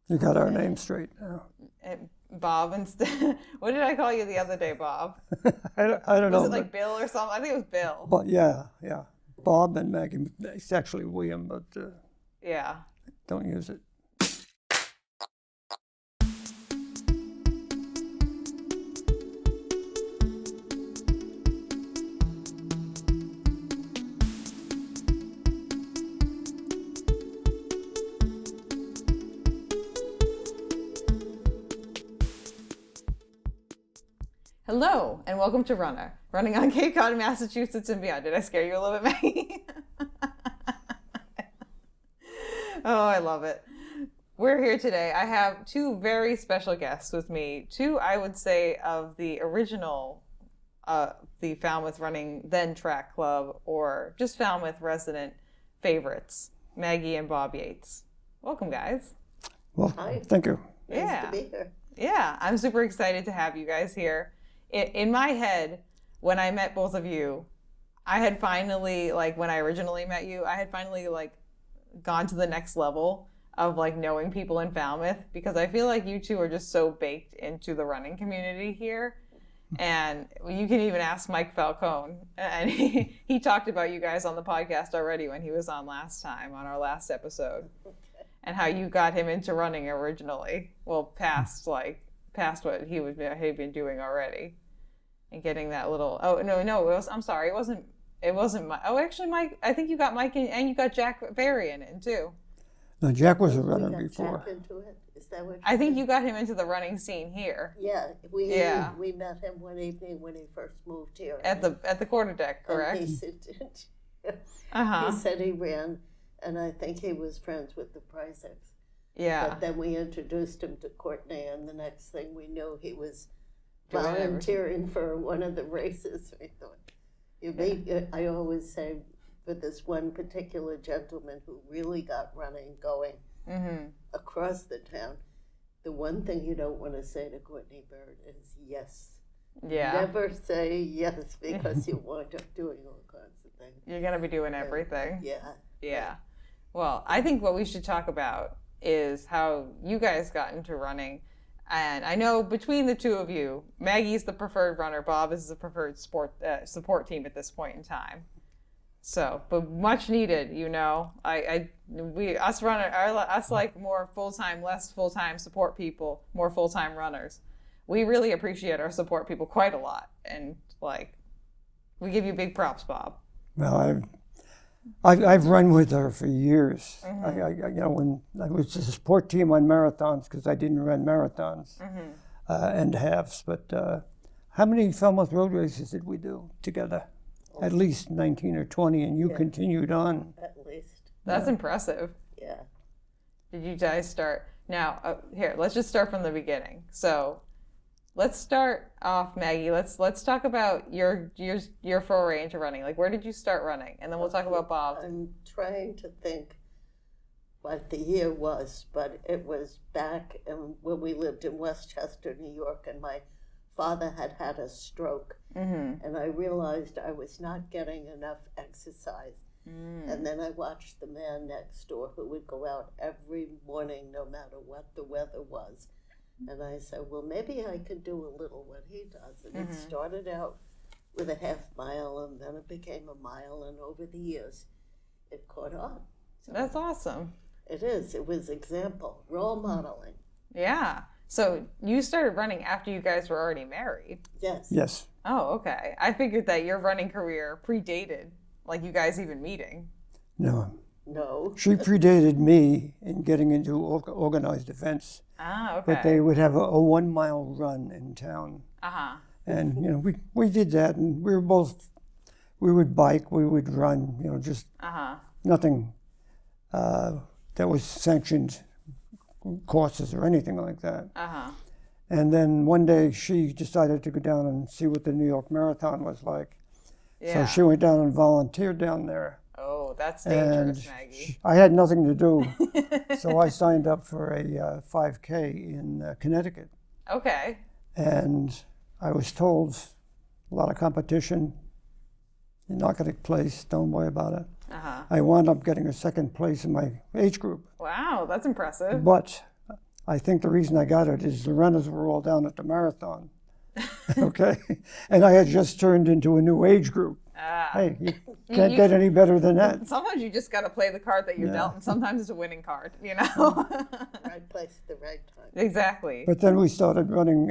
You got our name straight now. Bob instead. What did I call you the other day, Bob? I don't know. Was it like Bill or something? I think it was Bill. But yeah. Bob and Maggie. It's actually William, but Yeah. don't use it. Hello, and welcome to Runnah, running on Cape Cod, Massachusetts and beyond. Did I scare you a little bit, Maggie? Oh, I love it. We're here today. I have two very special guests with me. Two, I would say, of the original, the Falmouth Running Then Track Club, or just Falmouth resident favorites, Maggie and Bob Yates. Welcome, guys. Well, Hi. thank you. Nice to be here. Yeah, I'm super excited to have you guys here. In my head, when I met both of you, I had finally, like when I originally met you, I had finally like gone to the next level of like knowing people in Falmouth, because I feel like you two are just so baked into the running community here. And you can even ask Mike Falcone, and he talked about you guys on the podcast already when he was on last time, on our last episode, and how you got him into running originally. Well, past what he'd been doing already. And getting that little, I'm sorry, it wasn't Mike. Oh, actually, Mike, I think you got Mike and you got Jack Barry in it too. No, Jack was a runner We got before. Jack into it. Is that what? I think you got him into the running scene here Yeah, we met him one evening when he first moved here. at the quarterdeck, correct? And he said he ran, and I think he was friends with the Pryzaks. Yeah. But then we introduced him to Courtney, and the next thing we knew, he was Doing volunteering for one of the races. We thought, I always say, for this one particular gentleman who really got running going across the town, the one thing you don't want to say to Courtney Bird is yes. Yeah. Never say yes, because you wind up doing all kinds of things. You're gonna be doing everything. Yeah. Well, I think what we should talk about is how you guys got into running. And I know between the two of you, Maggie's the preferred runner, Bob is the preferred support team at this point in time. So, but much needed, you know. Us like more full-time, less full-time support people, more full-time runners. We really appreciate our support people quite a lot, and like, we give you big props, Bob. Well, I've run with her for years. When I was a support team on marathons, because I didn't run marathons and halves. But how many Falmouth road races did we do together? At least 19 or 20, and you continued on. At least. That's impressive. Yeah. Did you guys start? Now, here, let's just start from the beginning. So, let's start off, Maggie. Let's talk about your foray into running. Like, where did you start running? And then we'll talk about Bob. I'm trying to think what the year was, but it was back when we lived in Westchester, New York, and my father had a stroke, and I realized I was not getting enough exercise. And then I watched the man next door who would go out every morning, no matter what the weather was. And I said, well, maybe I could do a little what he does. And it started out with a half mile, and then it became a mile, and over the years, it caught on. So That's awesome. it is. It was example, role modeling. Yeah. So you started running after you guys were already married. Yes. Yes. Oh, okay. I figured that your running career predated, like, you guys even meeting. No. No. She predated me in getting into organized events. Ah, okay. But they would have a 1 mile run in town. And, we did that, and we would bike, we would run, just nothing that was sanctioned courses or anything like that. And then one day she decided to go down and see what the New York Marathon was like. Yeah. So she went down and volunteered down there. Oh, that's dangerous, And Maggie. I had nothing to do, so I signed up for a 5K in Connecticut. Okay. And I was told, a lot of competition, you're not going to place, don't worry about it. I wound up getting a second place in my age group. Wow, that's impressive. But I think the reason I got it is the runners were all down at the marathon. Okay? And I had just turned into a new age group. Hey, you can't get any better than that. Sometimes you just got to play the card that you're dealt, and sometimes it's a winning card, you know? Right place at the right time. Exactly. But then we started running,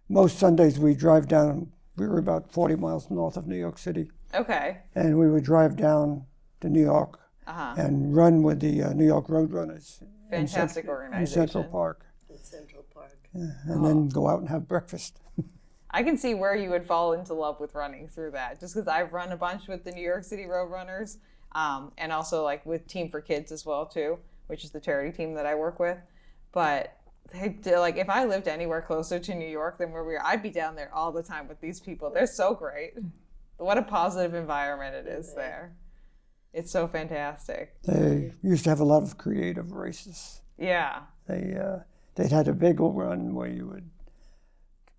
most Sundays we drive down, we were about 40 miles north of New York City. Okay. And we would drive down to New York and run with the New York Roadrunners. Fantastic organization. In Central Park. In Central Park. Yeah, and then go out and have breakfast. I can see where you would fall into love with running through that, just because I've run a bunch with the New York City Roadrunners, and also like with Team for Kids as well too, which is the charity team that I work with. But like if I lived anywhere closer to New York than where we are, I'd be down there all the time with these people. They're so great. What a positive environment it is there. It's so fantastic. They used to have a lot of creative races. Yeah. They'd had a bagel run where you would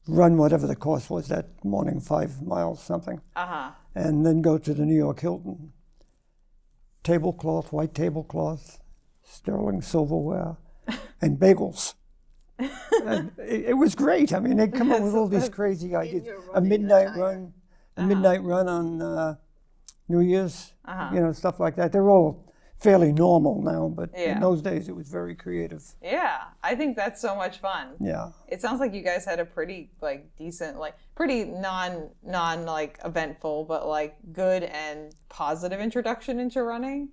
run whatever the course was that morning, 5 miles something, and then go to the New York Hilton. Tablecloth, white tablecloth, sterling silverware, and bagels. And it was great. I mean, they'd come up with all these crazy ideas. A midnight run on New Year's, stuff like that. They're all fairly normal now, but in those days it was very creative. Yeah, I think that's so much fun. Yeah. It sounds like you guys had a pretty decent, pretty non eventful, but good and positive introduction into running.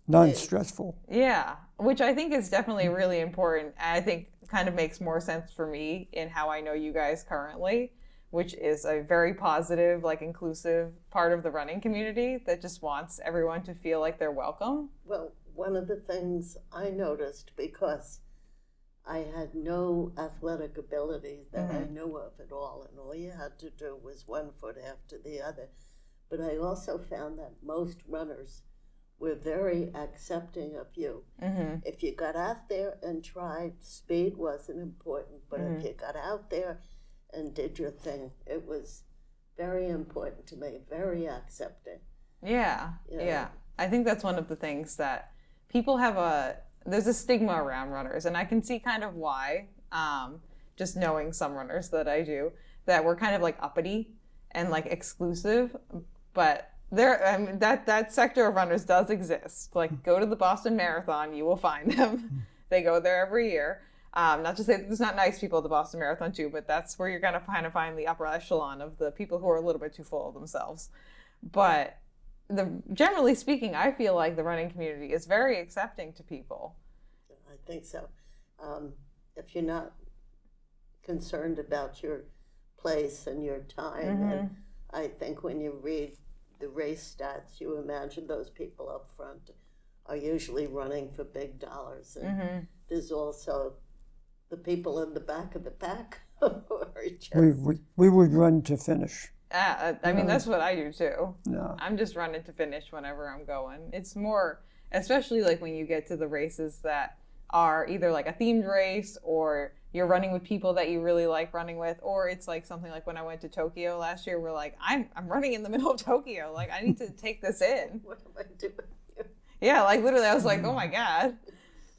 Non-stressful. Yeah, which I think is definitely really important. And I think kind of makes more sense for me in how I know you guys currently, which is a very positive, inclusive part of the running community that just wants everyone to feel like they're welcome. Well, one of the things I noticed, because I had no athletic ability that I knew of at all, and all you had to do was one foot after the other. But I also found that most runners were very accepting of you. If you got out there and tried, speed wasn't important, but if you got out there and did your thing, it was very important to me, very accepting. Yeah. I think that's one of the things that people have there's a stigma around runners, and I can see kind of why, just knowing some runners that I do, that we're kind of uppity and exclusive, but that sector of runners does exist. Go to the Boston Marathon, you will find them. They go there every year. Not to say that there's not nice people at the Boston Marathon too, but that's where you're going to kind of find the upper echelon of the people who are a little bit too full of themselves. But generally speaking, I feel like the running community is very accepting to people. I think so. If you're not concerned about your place and your time, and I think when you read the race stats, you imagine those people up front are usually running for big dollars. And there's also the people in the back of the pack. We would run to finish. I mean, that's what I do too. No. I'm just running to finish whenever I'm going. It's more, especially when you get to the races that are either a themed race, or you're running with people that you really like running with, or it's something when I went to Tokyo last year, we're I'm running in the middle of Tokyo. I need to take this in. What am I doing here? Yeah, literally I was oh my God.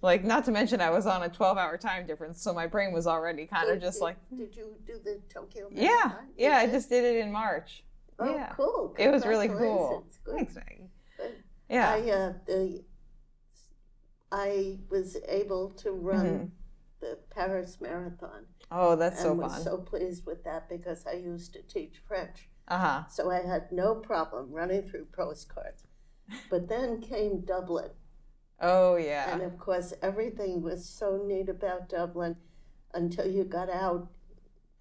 Not to mention I was on a 12-hour time difference, so my brain was already kind of just Did you do the Tokyo Marathon? Yeah, I just did it in March. Oh, yeah. Cool. It was really cool. Good. Thanks, Maggie. Yeah. I was able to run the Paris Marathon. Oh, that's so fun. fun. I was so pleased with that because I used to teach French. Uh-huh. So I had no problem running through postcards. But then came Dublin. Oh, yeah. And of course, everything was so neat about Dublin until you got out,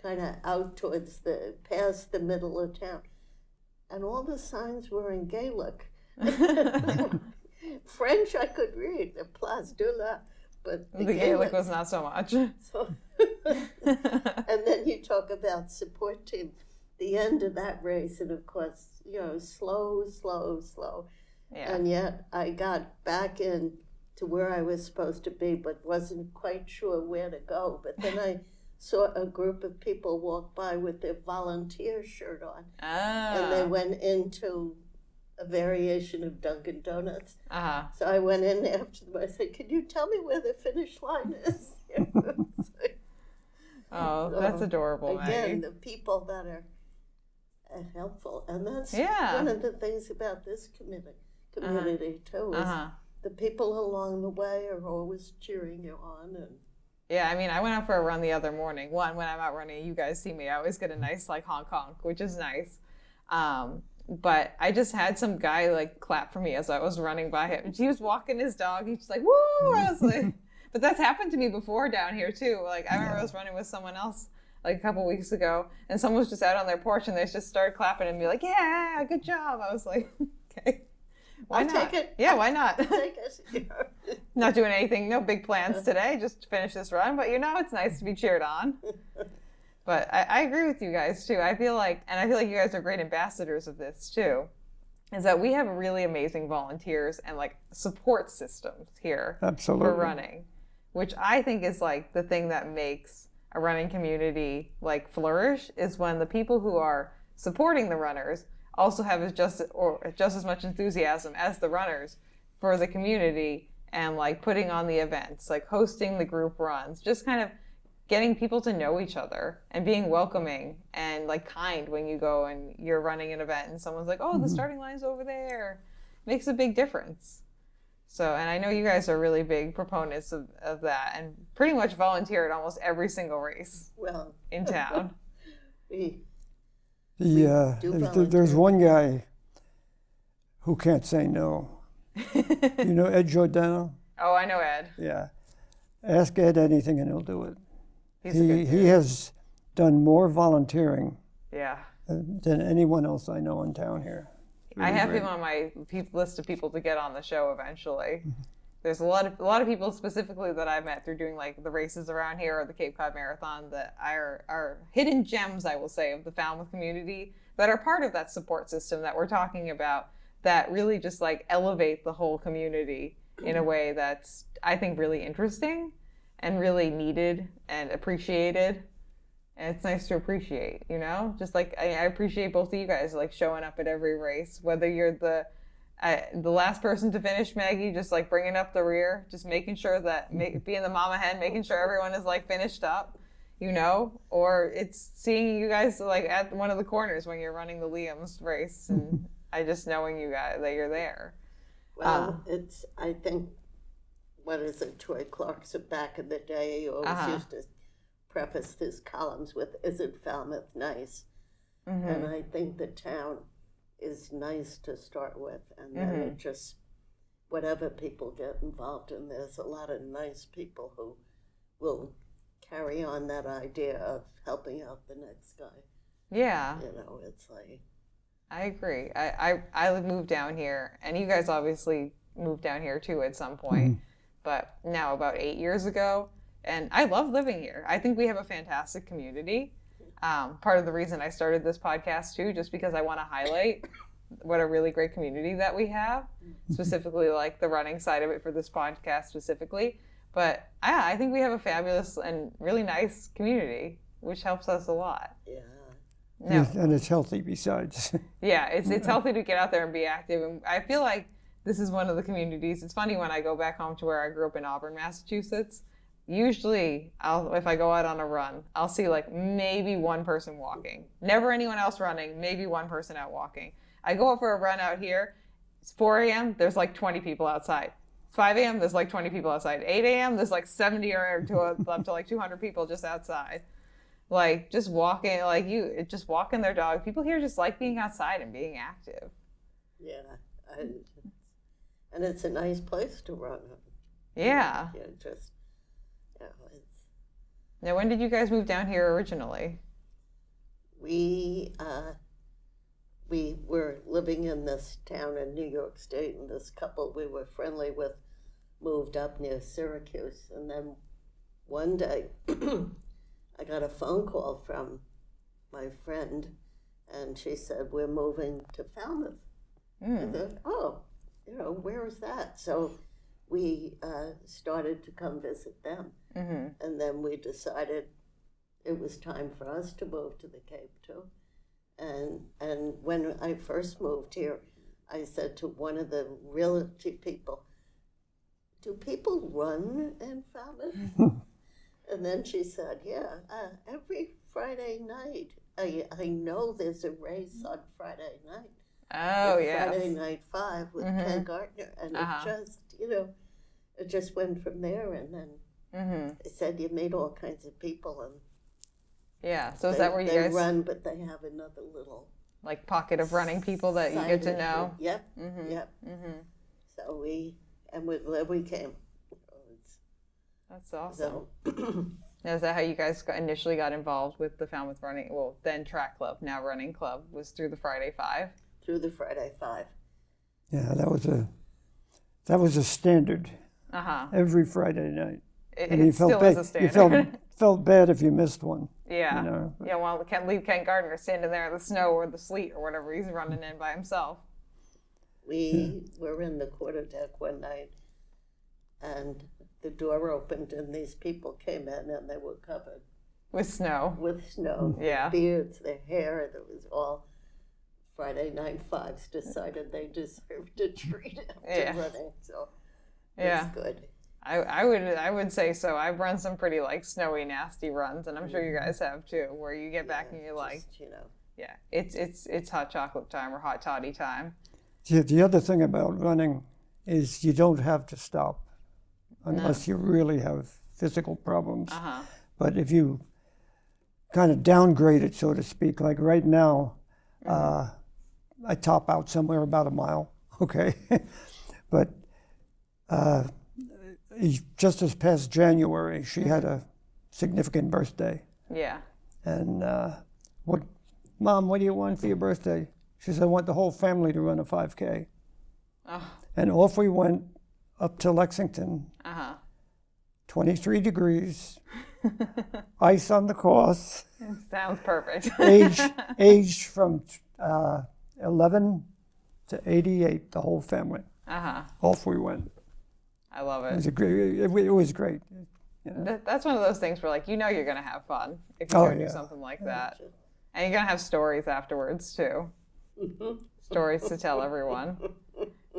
kind of out towards past the middle of town. And all the signs were in Gaelic. French I could read, the Place de la, but the Gaelic was not so much. So, and then you talk about support team, the end of that race, and of course, slow. Yeah. And yet I got back in to where I was supposed to be, but wasn't quite sure where to go. But then I saw a group of people walk by with their volunteer shirt on. Ah. And they went into a variation of Dunkin' Donuts. So I went in after them. I said, "Can you tell me where the finish line is?" Oh, that's adorable, Again, Maggie. the people that are helpful. And that's one of the things about this community too, is the people along the way are always cheering you on. And yeah, I mean, I went out for a run the other morning. When I'm out running, you guys see me, I always get a nice like honk honk, which is nice. But I just had some guy like clap for me as I was running by him. He was walking his dog. He's just like, woo! I was like, but that's happened to me before down here too. Like I remember I was running with someone else like a couple weeks ago, and someone was just out on their porch and they just started clapping and be like, yeah, good job. I was like, okay. Why I'll not? take it. Yeah, why not? Take it. Not doing anything, no big plans today, just to finish this run. But it's nice to be cheered on. But I agree with you guys too. I feel like you guys are great ambassadors of this too, is that we have really amazing volunteers and like support systems here Absolutely. For running, which I think is like the thing that makes a running community like flourish, is when the people who are supporting the runners also have just as much enthusiasm as the runners for the community and like putting on the events, like hosting the group runs, just kind of getting people to know each other and being welcoming and like kind when you go and you're running an event and someone's like, oh, the starting line's over there. Makes a big difference. So, and I know you guys are really big proponents of that and pretty much volunteer at almost every single race in town. There's one guy who can't say no. You know Ed Giordano? Oh, I know Ed. Yeah. Ask Ed anything and he'll do it. He has done more volunteering Yeah. than anyone else I know in town here. Really I have great. him on my list of people to get on the show eventually. There's a lot of people specifically that I've met through doing like the races around here or the Cape Cod Marathon that are hidden gems, I will say, of the Falmouth community that are part of that support system that we're talking about, that really just like elevate the whole community in a way that's, I think, really interesting and really needed and appreciated. And it's nice to appreciate, you know? Just like I appreciate both of you guys like showing up at every race, whether you're the last person to finish, Maggie, just like bringing up the rear, just making sure that being the mama hen, making sure everyone is like finished up, you know, or it's seeing you guys like at one of the corners when you're running the Liam's race, and I just knowing you guys that you're there. Well, it's, I think, what is it, Troy Clarkson back in the day always used to preface his columns with, "Isn't Falmouth nice?" And I think the town is nice to start with, and then it just, whatever people get involved in, there's a lot of nice people who will carry on that idea of helping out the next guy. Yeah. You know, it's like... I agree. I moved down here, and you guys obviously moved down here too at some point, but now about 8 years ago, and I love living here. I think we have a fantastic community. Part of the reason I started this podcast too, just because I want to highlight what a really great community that we have, specifically like the running side of it for this podcast specifically. But I think we have a fabulous and really nice community, which helps us a lot. Yeah. No. And it's healthy besides. Yeah, it's healthy to get out there and be active. And I feel like this is one of the communities. It's funny when I go back home to where I grew up in Auburn, Massachusetts. Usually, if I go out on a run, I'll see like maybe one person walking. Never anyone else running, maybe one person out walking. I go out for a run out here. It's 4 a.m., there's like 20 people outside. 5 a.m., there's like 20 people outside. 8 a.m., there's like 70 or up to like 200 people just outside. Like just walking, just walking their dog. People here just like being outside and being active. Yeah, and it's a nice place to run. Yeah. It's... Now, when did you guys move down here originally? We were living in this town in New York State, and this couple we were friendly with moved up near Syracuse. And then one day, I got a phone call from my friend, and she said, "We're moving to Falmouth." I thought, "Oh, where is that?" So we started to come visit them. And then we decided it was time for us to move to the Cape too. And when I first moved here, I said to one of the realty people, "Do people run in Falmouth?" And then she said, "Yeah, every Friday night. I know there's a race on Friday night. Oh, yeah. Friday Night 5 with Ken Gardner." And it just, it just went from there. And then it said you meet all kinds of people. And yeah, so is that where you guys... They run, but they have another little... like pocket of running people that you get to know? Yep, yep. So we came. That's awesome. Now, is that how you guys initially got involved with the Falmouth Running, well, then track club, now running club, was through the Friday 5? Through the Friday 5. Yeah, that was a standard. Every Friday night. It still is a standard. You felt bad if you missed one. Yeah. Yeah, well, can't leave Ken Gardner standing there in the snow or the sleet or whatever he's running in by himself. We were in the quarterdeck one night, and the door opened, and these people came in, and they were covered with snow. Yeah, beards, their hair. That was all. Friday Night 5s decided they deserved a treat after running, so it was good. I would say so. I've run some pretty like snowy, nasty runs, and I'm sure you guys have too, where you get back and you're like, it's hot chocolate time or hot toddy time. The other thing about running is you don't have to stop unless you really have physical problems. But if you kind of downgrade it, so to speak, like right now, I top out somewhere about a mile, okay? But just this past January, she had a significant birthday. Yeah. And Mom, what do you want for your birthday? She said, I want the whole family to run a 5K. Oh. And off we went up to Lexington. 23 degrees, ice on the course. Sounds perfect. Aged from 11 to 88, the whole family. Off we went. I love it. It was great. That's one of those things where, like, you're going to have fun if you're going to do something like that. And you're going to have stories afterwards, too. Stories to tell everyone.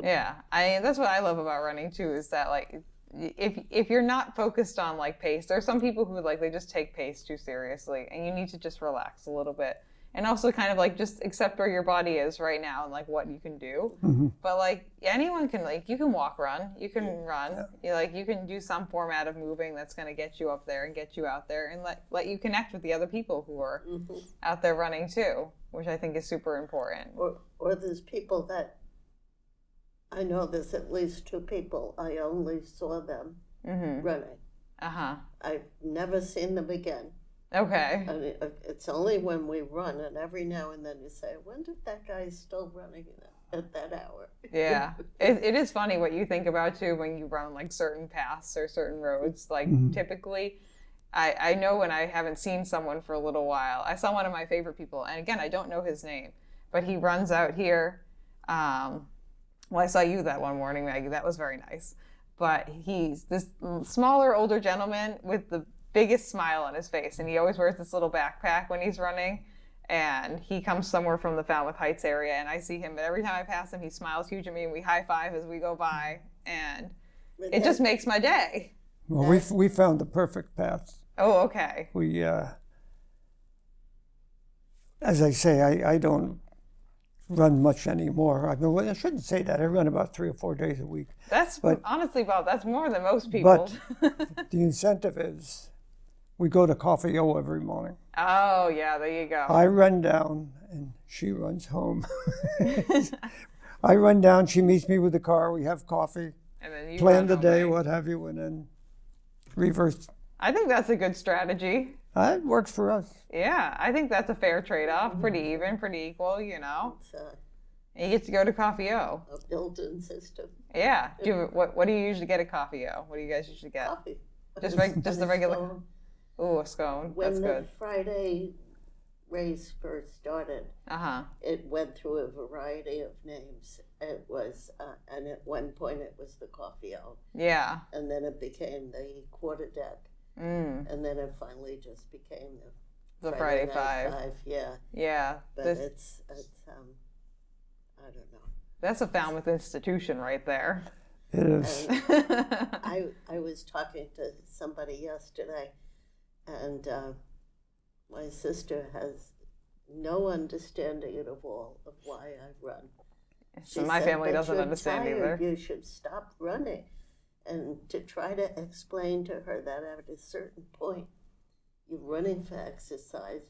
Yeah. That's what I love about running, too, is that, like, if you're not focused on, like, pace, there are some people who, like, they just take pace too seriously, and you need to just relax a little bit. And also kind of like just accept where your body is right now and like what you can do. But like anyone can, like, you can walk, run, you can run, you can do some format of moving that's going to get you up there and get you out there and let you connect with the other people who are out there running too, which I think is super important. Or there's people that, I know there's at least 2 people, I only saw them running. I've never seen them again. Okay. I mean, it's only when we run, and every now and then you say, I wonder if that guy's still running at that hour. Yeah. It is funny what you think about, too, when you run, like, certain paths or certain roads. Like, typically, I know when I haven't seen someone for a little while. I saw one of my favorite people, and again, I don't know his name, but he runs out here. Well, I saw you that one morning, Maggie. That was very nice. But he's this smaller, older gentleman with the biggest smile on his face, and he always wears this little backpack when he's running, and he comes somewhere from the Falmouth Heights area, and I see him, but every time I pass him he smiles huge at me and we high five as we go by, and it just makes my day. Well, we found the perfect path. Oh, okay. We as I say, I don't run much anymore. I shouldn't say that. I run about 3 or 4 days a week. Honestly, Bob, that's more than most people. But the incentive is we go to Coffee O every morning. Oh, yeah, there you go. I run down, and she runs home. I run down, she meets me with the car, we have coffee, and then you plan the day, what have you, and then reverse. I think that's a good strategy. It works for us. Yeah, I think that's a fair trade-off. Pretty even, pretty equal, you know. And you get to go to Coffee O. A built-in system. Yeah. What do you usually get at Coffee O? What do you guys usually get? Coffee. Just the regular. Ooh, a scone. That's good. When the Friday race first started, it went through a variety of names. It was, and at one point it was the Coffee O. Yeah. And then it became the quarterdeck. And then it finally just became the Friday 5. Yeah. Yeah. But it's I don't know. That's a Falmouth institution right there. It is. I was talking to somebody yesterday, and my sister has no understanding at all of why I run. So my family doesn't understand either. You should stop running. And to try to explain to her that at a certain point, you're running for exercise,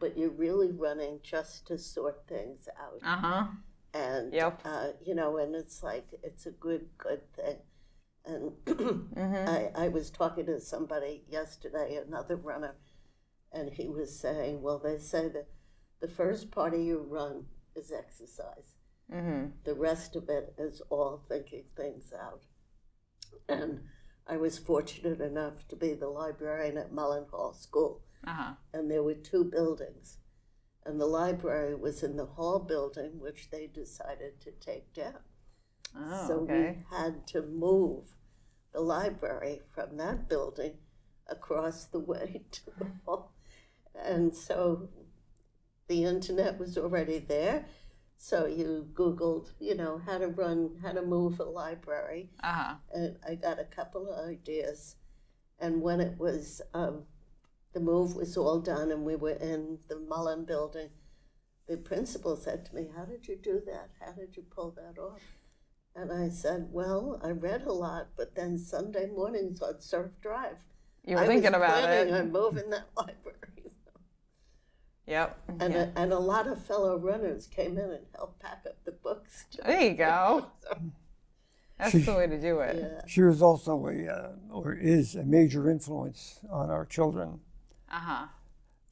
but you're really running just to sort things out. And, you know, and it's like, it's a good thing. And I was talking to somebody yesterday, another runner, and he was saying, well, they say that the first part of your run is exercise. The rest of it is all thinking things out. And I was fortunate enough to be the librarian at Mullenhall School. And there were 2 buildings. And the library was in the hall building, which they decided to take down. We had to move the library from that building across the way to the hall. And so the internet was already there. So you Googled, you know, how to move a library. And I got a couple of ideas. And when it was, the move was all done and we were in the Mullen building, the principal said to me, how did you do that? How did you pull that off? And I said, well, I read a lot, but then Sunday mornings on Surf Drive, you were thinking about it. I was planning on moving that library. Yep. And a lot of fellow runners came in and helped pack up the books. There you go. That's the way to do it. Yeah. She was also or is a major influence on our children.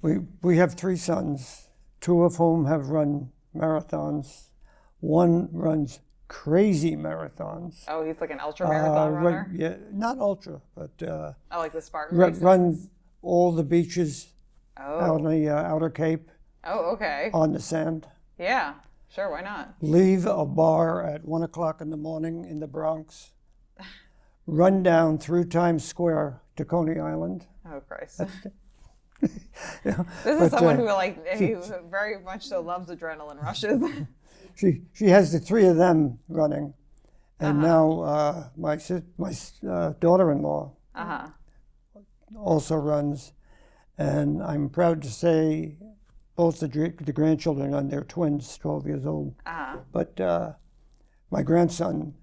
We have 3 sons, 2 of whom have run marathons. One runs crazy marathons. Oh, he's like an ultra marathon runner? Yeah, not ultra, but like the Spartan races? Run all the beaches out on the Outer Cape. Oh, okay. On the sand. Yeah, sure, why not? Leave a bar at 1 o'clock in the morning in the Bronx. Run down through Times Square to Coney Island. Oh, Christ. This is someone who very much so loves adrenaline rushes. She has the 3 of them running, and now my daughter-in-law also runs, and I'm proud to say both the grandchildren run. They're twins, 12 years old. But my grandson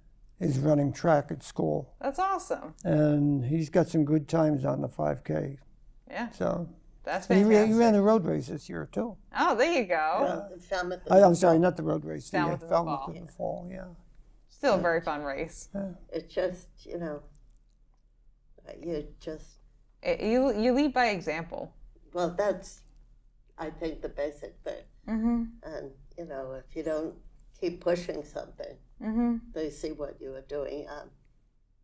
is running track at school. That's awesome. And he's got some good times on the 5K. Yeah. So. That's fantastic. He ran a road race this year, too. Oh, there you go. I'm sorry, not the road race. Falmouth in the fall, yeah. Still a very fun race. Yeah. It's just, you know, you just... You lead by example. Well, that's, I think, the basic thing. And, you know, if you don't keep pushing something, they see what you are doing.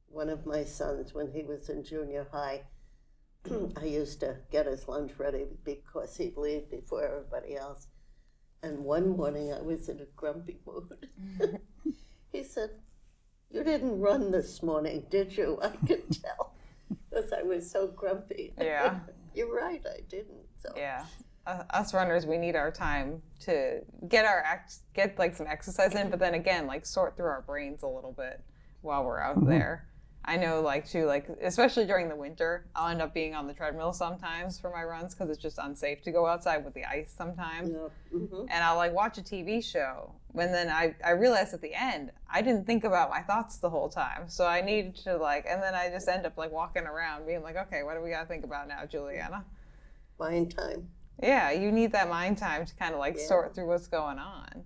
One of my sons, when he was in junior high, I used to get his lunch ready because he'd leave before everybody else. And one morning I was in a grumpy mood. He said, "You didn't run this morning, did you?" I could tell because I was so grumpy. Yeah. You're right, I didn't. So. Yeah. Us runners, we need our time to get like some exercise in, but then again, like sort through our brains a little bit while we're out there. I know, especially during the winter, I'll end up being on the treadmill sometimes for my runs because it's just unsafe to go outside with the ice sometimes. Yeah. And I'll watch a TV show, and then I realized at the end I didn't think about my thoughts the whole time, so I needed to and then I just end up walking around being like, okay, what do we got to think about now, Juliana? Mind time. Yeah, you need that mind time to kind of sort through what's going on.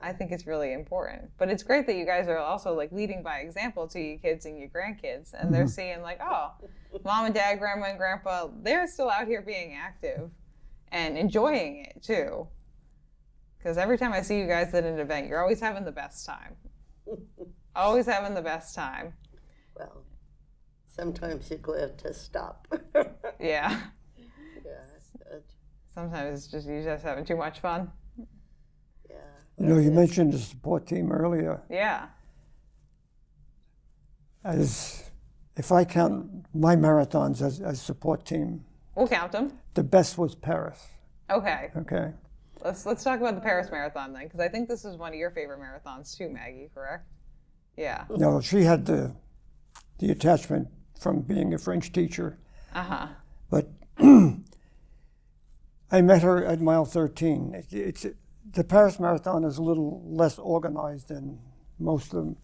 I think it's really important. But it's great that you guys are also leading by example to your kids and your grandkids. And they're seeing oh, mom and dad, grandma and grandpa, they're still out here being active and enjoying it too. Because every time I see you guys at an event, you're always having the best time. Always having the best time. Well, sometimes you're glad to stop. Yeah. Yeah. Sometimes it's just you're just having too much fun. You know, you mentioned the support team earlier. Yeah. If I count my marathons as support team. We'll count them. The best was Paris. Okay. Okay. Let's talk about the Paris Marathon then, because I think this is one of your favorite marathons too, Maggie, correct? Yeah. No, she had the attachment from being a French teacher. Uh-huh. But I met her at mile 13. The Paris Marathon is a little less organized than most of them.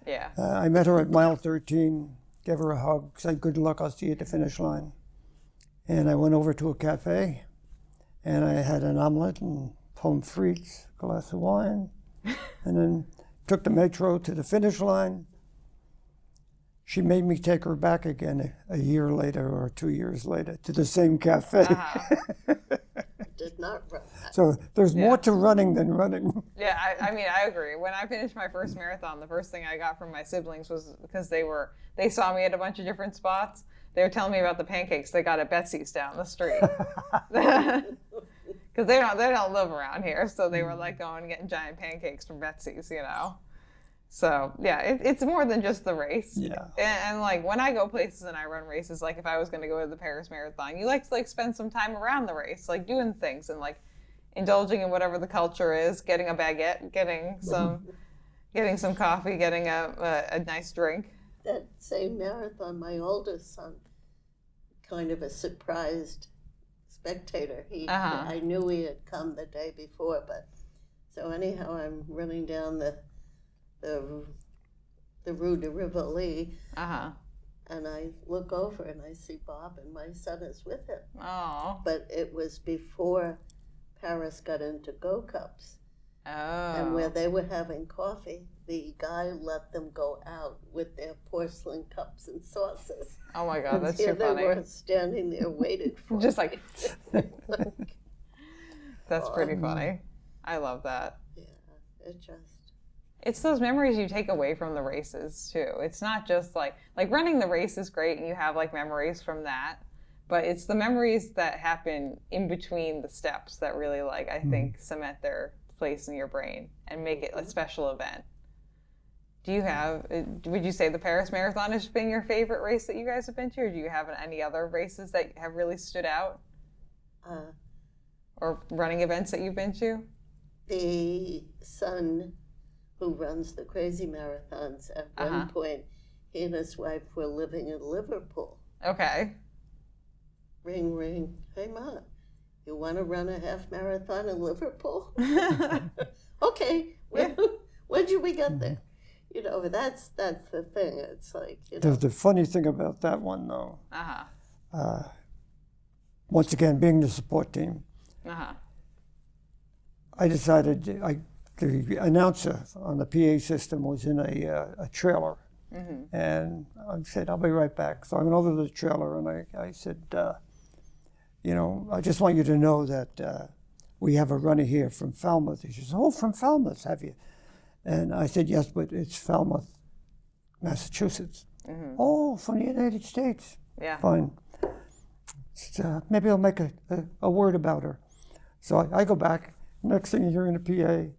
Yeah. I met her at mile 13, gave her a hug, said, good luck, I'll see you at the finish line. And I went over to a cafe, and I had an omelet and pommes frites, a glass of wine, and then took the metro to the finish line. She made me take her back again a year later or 2 years later to the same cafe. Uh-huh. Did not run that. So there's more to running than running. Yeah, I mean, I agree. When I finished my first marathon, the first thing I got from my siblings was because they saw me at a bunch of different spots. They were telling me about the pancakes they got at Betsy's down the street. Because they don't live around here, so they were like going and getting giant pancakes from Betsy's, you know. So yeah, it's more than just the race. Yeah. And like when I go places and I run races, like if I was going to go to the Paris Marathon, you like to like spend some time around the race, like doing things and like indulging in whatever the culture is, getting a baguette, getting some coffee, getting a nice drink. That same marathon, my oldest son, kind of a surprised spectator. I knew he had come the day before, but so anyhow, I'm running down the Rue de Rivoli, and I look over and I see Bob, and my son is with him. Oh. But it was before Paris got into Go Cups. Oh. And where they were having coffee, the guy let them go out with their porcelain cups and saucers. Oh my God, that's too funny. They were standing there waiting for Just like, that's pretty funny. I love that. Yeah, it's those memories you take away from the races too. It's not just like running the race is great and you have like memories from that, but it's the memories that happen in between the steps that really like I think cement their place in your brain and make it a special event. Would you say the Paris Marathon has been your favorite race that you guys have been to, or do you have any other races that have really stood out? Or running events that you've been to? The son who runs the crazy marathons, at one point, he and his wife were living in Liverpool. Okay. Ring, ring. Hey, Ma, you want to run a half marathon in Liverpool? Okay. When did we get there? You know, that's the thing. It's like, you know. The funny thing about that one, though, once again, being the support team, I decided the announcer on the PA system was in a trailer. And I said, I'll be right back. So I went over to the trailer and I said, you know, I just want you to know that we have a runner here from Falmouth. He says, oh, from Falmouth, have you? And I said, yes, but it's Falmouth, Massachusetts. Oh, from the United States. Yeah. Fine. Maybe I'll make a word about her. So I go back. Next thing you hear in the PA,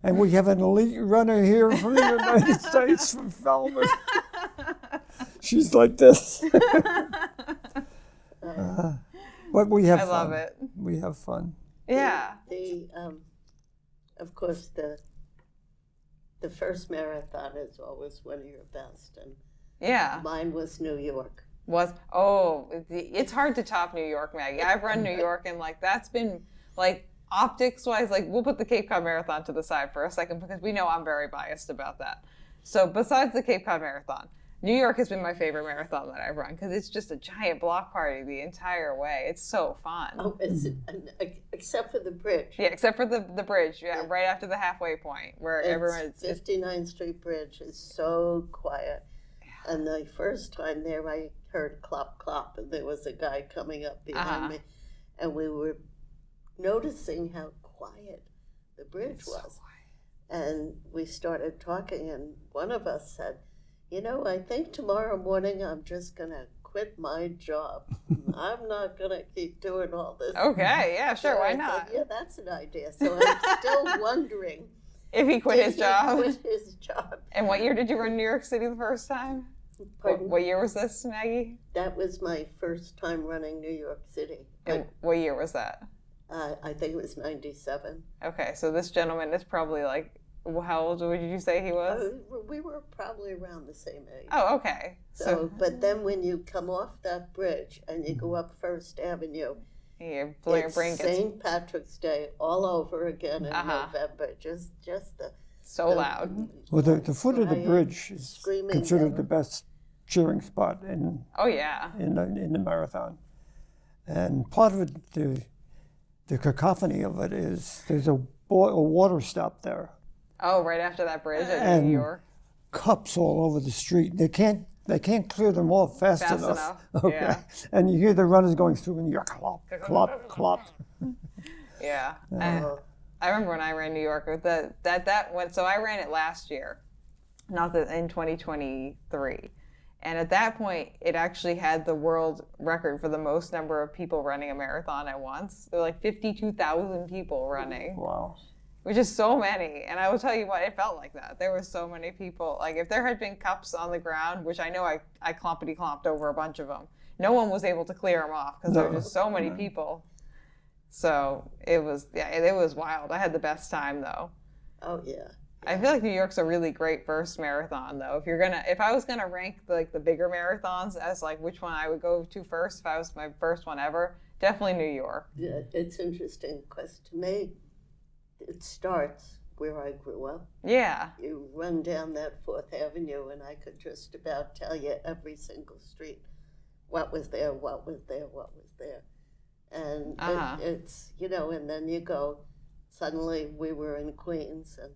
and we have an elite runner here from the United States, from Falmouth. She's like this. But we have fun. I love it. We have fun. Yeah. Of course, the first marathon is always one of your best, and mine was New York. It's hard to top New York, Maggie. I've run New York, and like that's been like optics wise, like we'll put the Cape Cod Marathon to the side for a second because we know I'm very biased about that. So besides the Cape Cod Marathon, New York has been my favorite marathon that I've run because it's just a giant block party the entire way. It's so fun. Oh, except for the bridge. Yeah, except for the bridge. Yeah, right after the halfway point where everyone's 59th Street Bridge is so quiet. Yeah. And the first time there, I heard clop clop, and there was a guy coming up behind me, and we were noticing how quiet the bridge was. And we started talking, and one of us said, you know, I think tomorrow morning I'm just going to quit my job. I'm not going to keep doing all this. Okay, yeah, sure, so why I not? said, yeah, that's an idea. So I'm still wondering if he quit his job. Quit his job. And what year did you run New York City the first time? Pardon? What year was this, Maggie? That was my first time running New York City. And what year was that? I think it was 97. Okay, so this gentleman is probably like, how old would you say he was? We were probably around the same age. Oh, okay. So, but then when you come off that bridge and you go up First Avenue, it's St. Patrick's Day all over again in November. Just so loud. Well, the foot of the bridge is considered the best cheering spot in the marathon, and part of it, the cacophony of it is there's a water stop there. Oh, right after that bridge in New York. Cups all over the street. They can't clear them all fast enough. Okay. Yeah. And you hear the runners going through and you're clop, clop, clop. Yeah. I remember when I ran New York, so I ran it last year, in 2023. And at that point, it actually had the world record for the most number of people running a marathon at once. There were like 52,000 people running. Wow. Which is so many. And I will tell you what, it felt like that. There were so many people. Like if there had been cups on the ground, which I know I clompity-clomped over a bunch of them, no one was able to clear them off because there were just so many people. So it was wild. I had the best time though. Oh yeah. I feel like New York's a really great first marathon though. If I was gonna rank the bigger marathons as like which one I would go to first, if I was my first one ever, definitely New York. Yeah, it's interesting because to me, it starts where I grew up. Yeah. You run down that 4th Avenue and I could just about tell you every single street, what was there, what was there, what was there. And it's, and then you go, suddenly we were in Queens and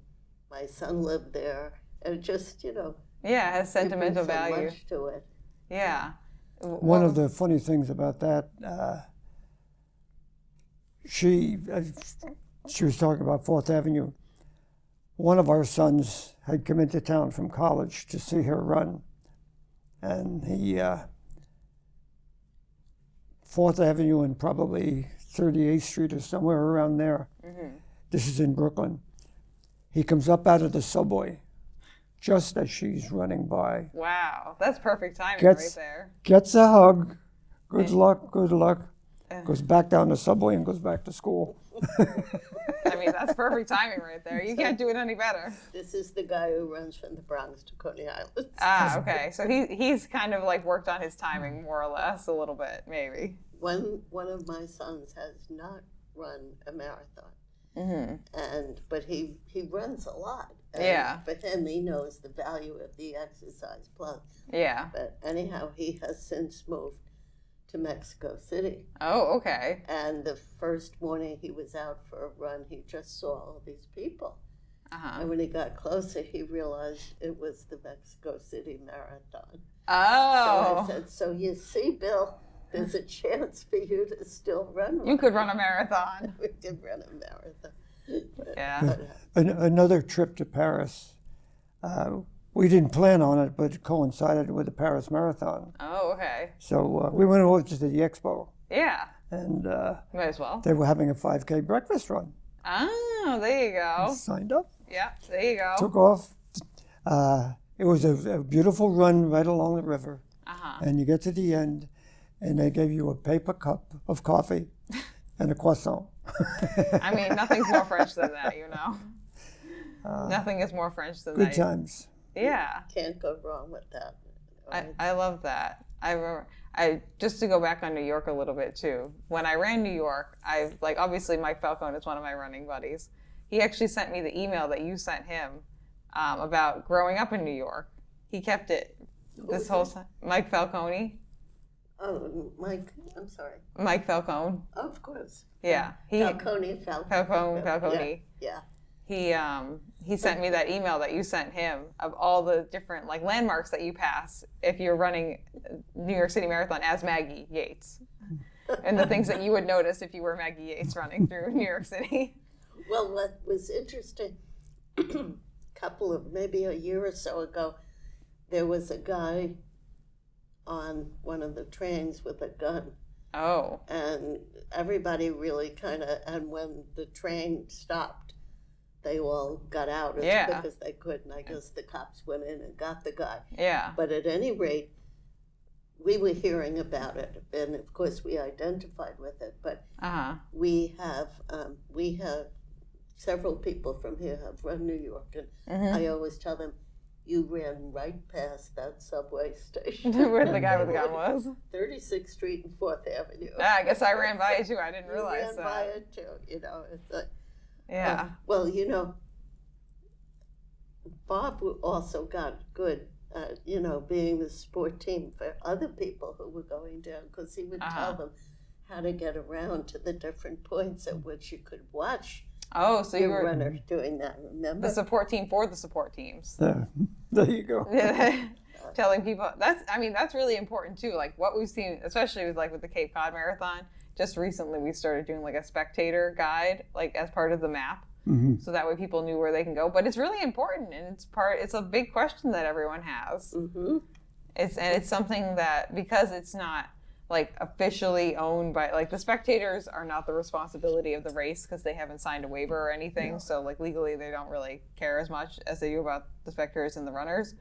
my son lived there. And just, Yeah, it has sentimental value. So much to it. Yeah. One of the funny things about that, she was talking about 4th Avenue. One of our sons had come into town from college to see her run. And he, 4th Avenue and probably 38th Street or somewhere around there. Mm-hmm. This is in Brooklyn. He comes up out of the subway just as she's running by. Wow, that's perfect timing right there. Gets a hug. Good luck, good luck. Goes back down the subway and goes back to school. I mean, that's perfect timing right there. You can't do it any better. This is the guy who runs from the Bronx to Coney Island. Okay. So he's kind of like worked on his timing more or less a little bit, maybe. One of my sons has not run a marathon, but he runs a lot. And for him, he knows the value of the exercise plus. Yeah. But anyhow, he has since moved to Mexico City. Oh, okay. And the first morning he was out for a run, he just saw all these people. And when he got closer, he realized it was the Mexico City Marathon. Oh. So I said, so you see, Bill, there's a chance for you to still run one. You could run a marathon. We did run a marathon. Yeah. Another trip to Paris. We didn't plan on it, but it coincided with the Paris Marathon. Oh, okay. So we went over to the expo. Yeah. And might as well. They were having a 5K breakfast run. Oh, there you go. Signed up. Yeah, there you go. Took off. It was a beautiful run right along the river. And you get to the end, and they gave you a paper cup of coffee and a croissant. I mean, nothing's more French than that, Nothing is more French than that. Good times. Yeah. Can't go wrong with that. I love that. I remember, just to go back on New York a little bit too. When I ran New York, obviously Mike Falcone is one of my running buddies. He actually sent me the email that you sent him about growing up in New York. He kept it this whole time. Mike Falcone. Oh, Mike, I'm sorry. Mike Falcone. Oh, of course. Yeah. Falcone. Yeah. He sent me that email that you sent him of all the different landmarks that you pass if you're running New York City Marathon as Maggie Yates, and the things that you would notice if you were Maggie Yates running through New York City. Well, what was interesting, maybe a year or so ago, there was a guy on one of the trains with a gun. Oh. And everybody really and when the train stopped, they all got out as quick as they could, and I guess the cops went in and got the guy. Yeah. But at any rate, we were hearing about it, and of course we identified with it. But we have several people from here have run New York, and I always tell them, you ran right past that subway station. Where the guy with the gun was? 36th Street and 4th Avenue. Yeah, I guess I ran by it too. I didn't realize that. I ran by it too, you know. It's like, yeah. Well, you know, Bob also got good, you know, being the support team for other people who were going down, because he would tell them how to get around to the different points at which you could watch. Oh, so you were runner doing that, remember? The support team for the support teams. There you go. Telling people, that's really important too. Like what we've seen, especially with the Cape Cod Marathon, just recently we started doing like a spectator guide, like as part of the map. So that way people knew where they can go. But it's really important, and it's a big question that everyone has. It's something that, because it's not like officially owned by, like, the spectators are not the responsibility of the race because they haven't signed a waiver or anything. So like legally they don't really care as much as they do about the spectators and the runners.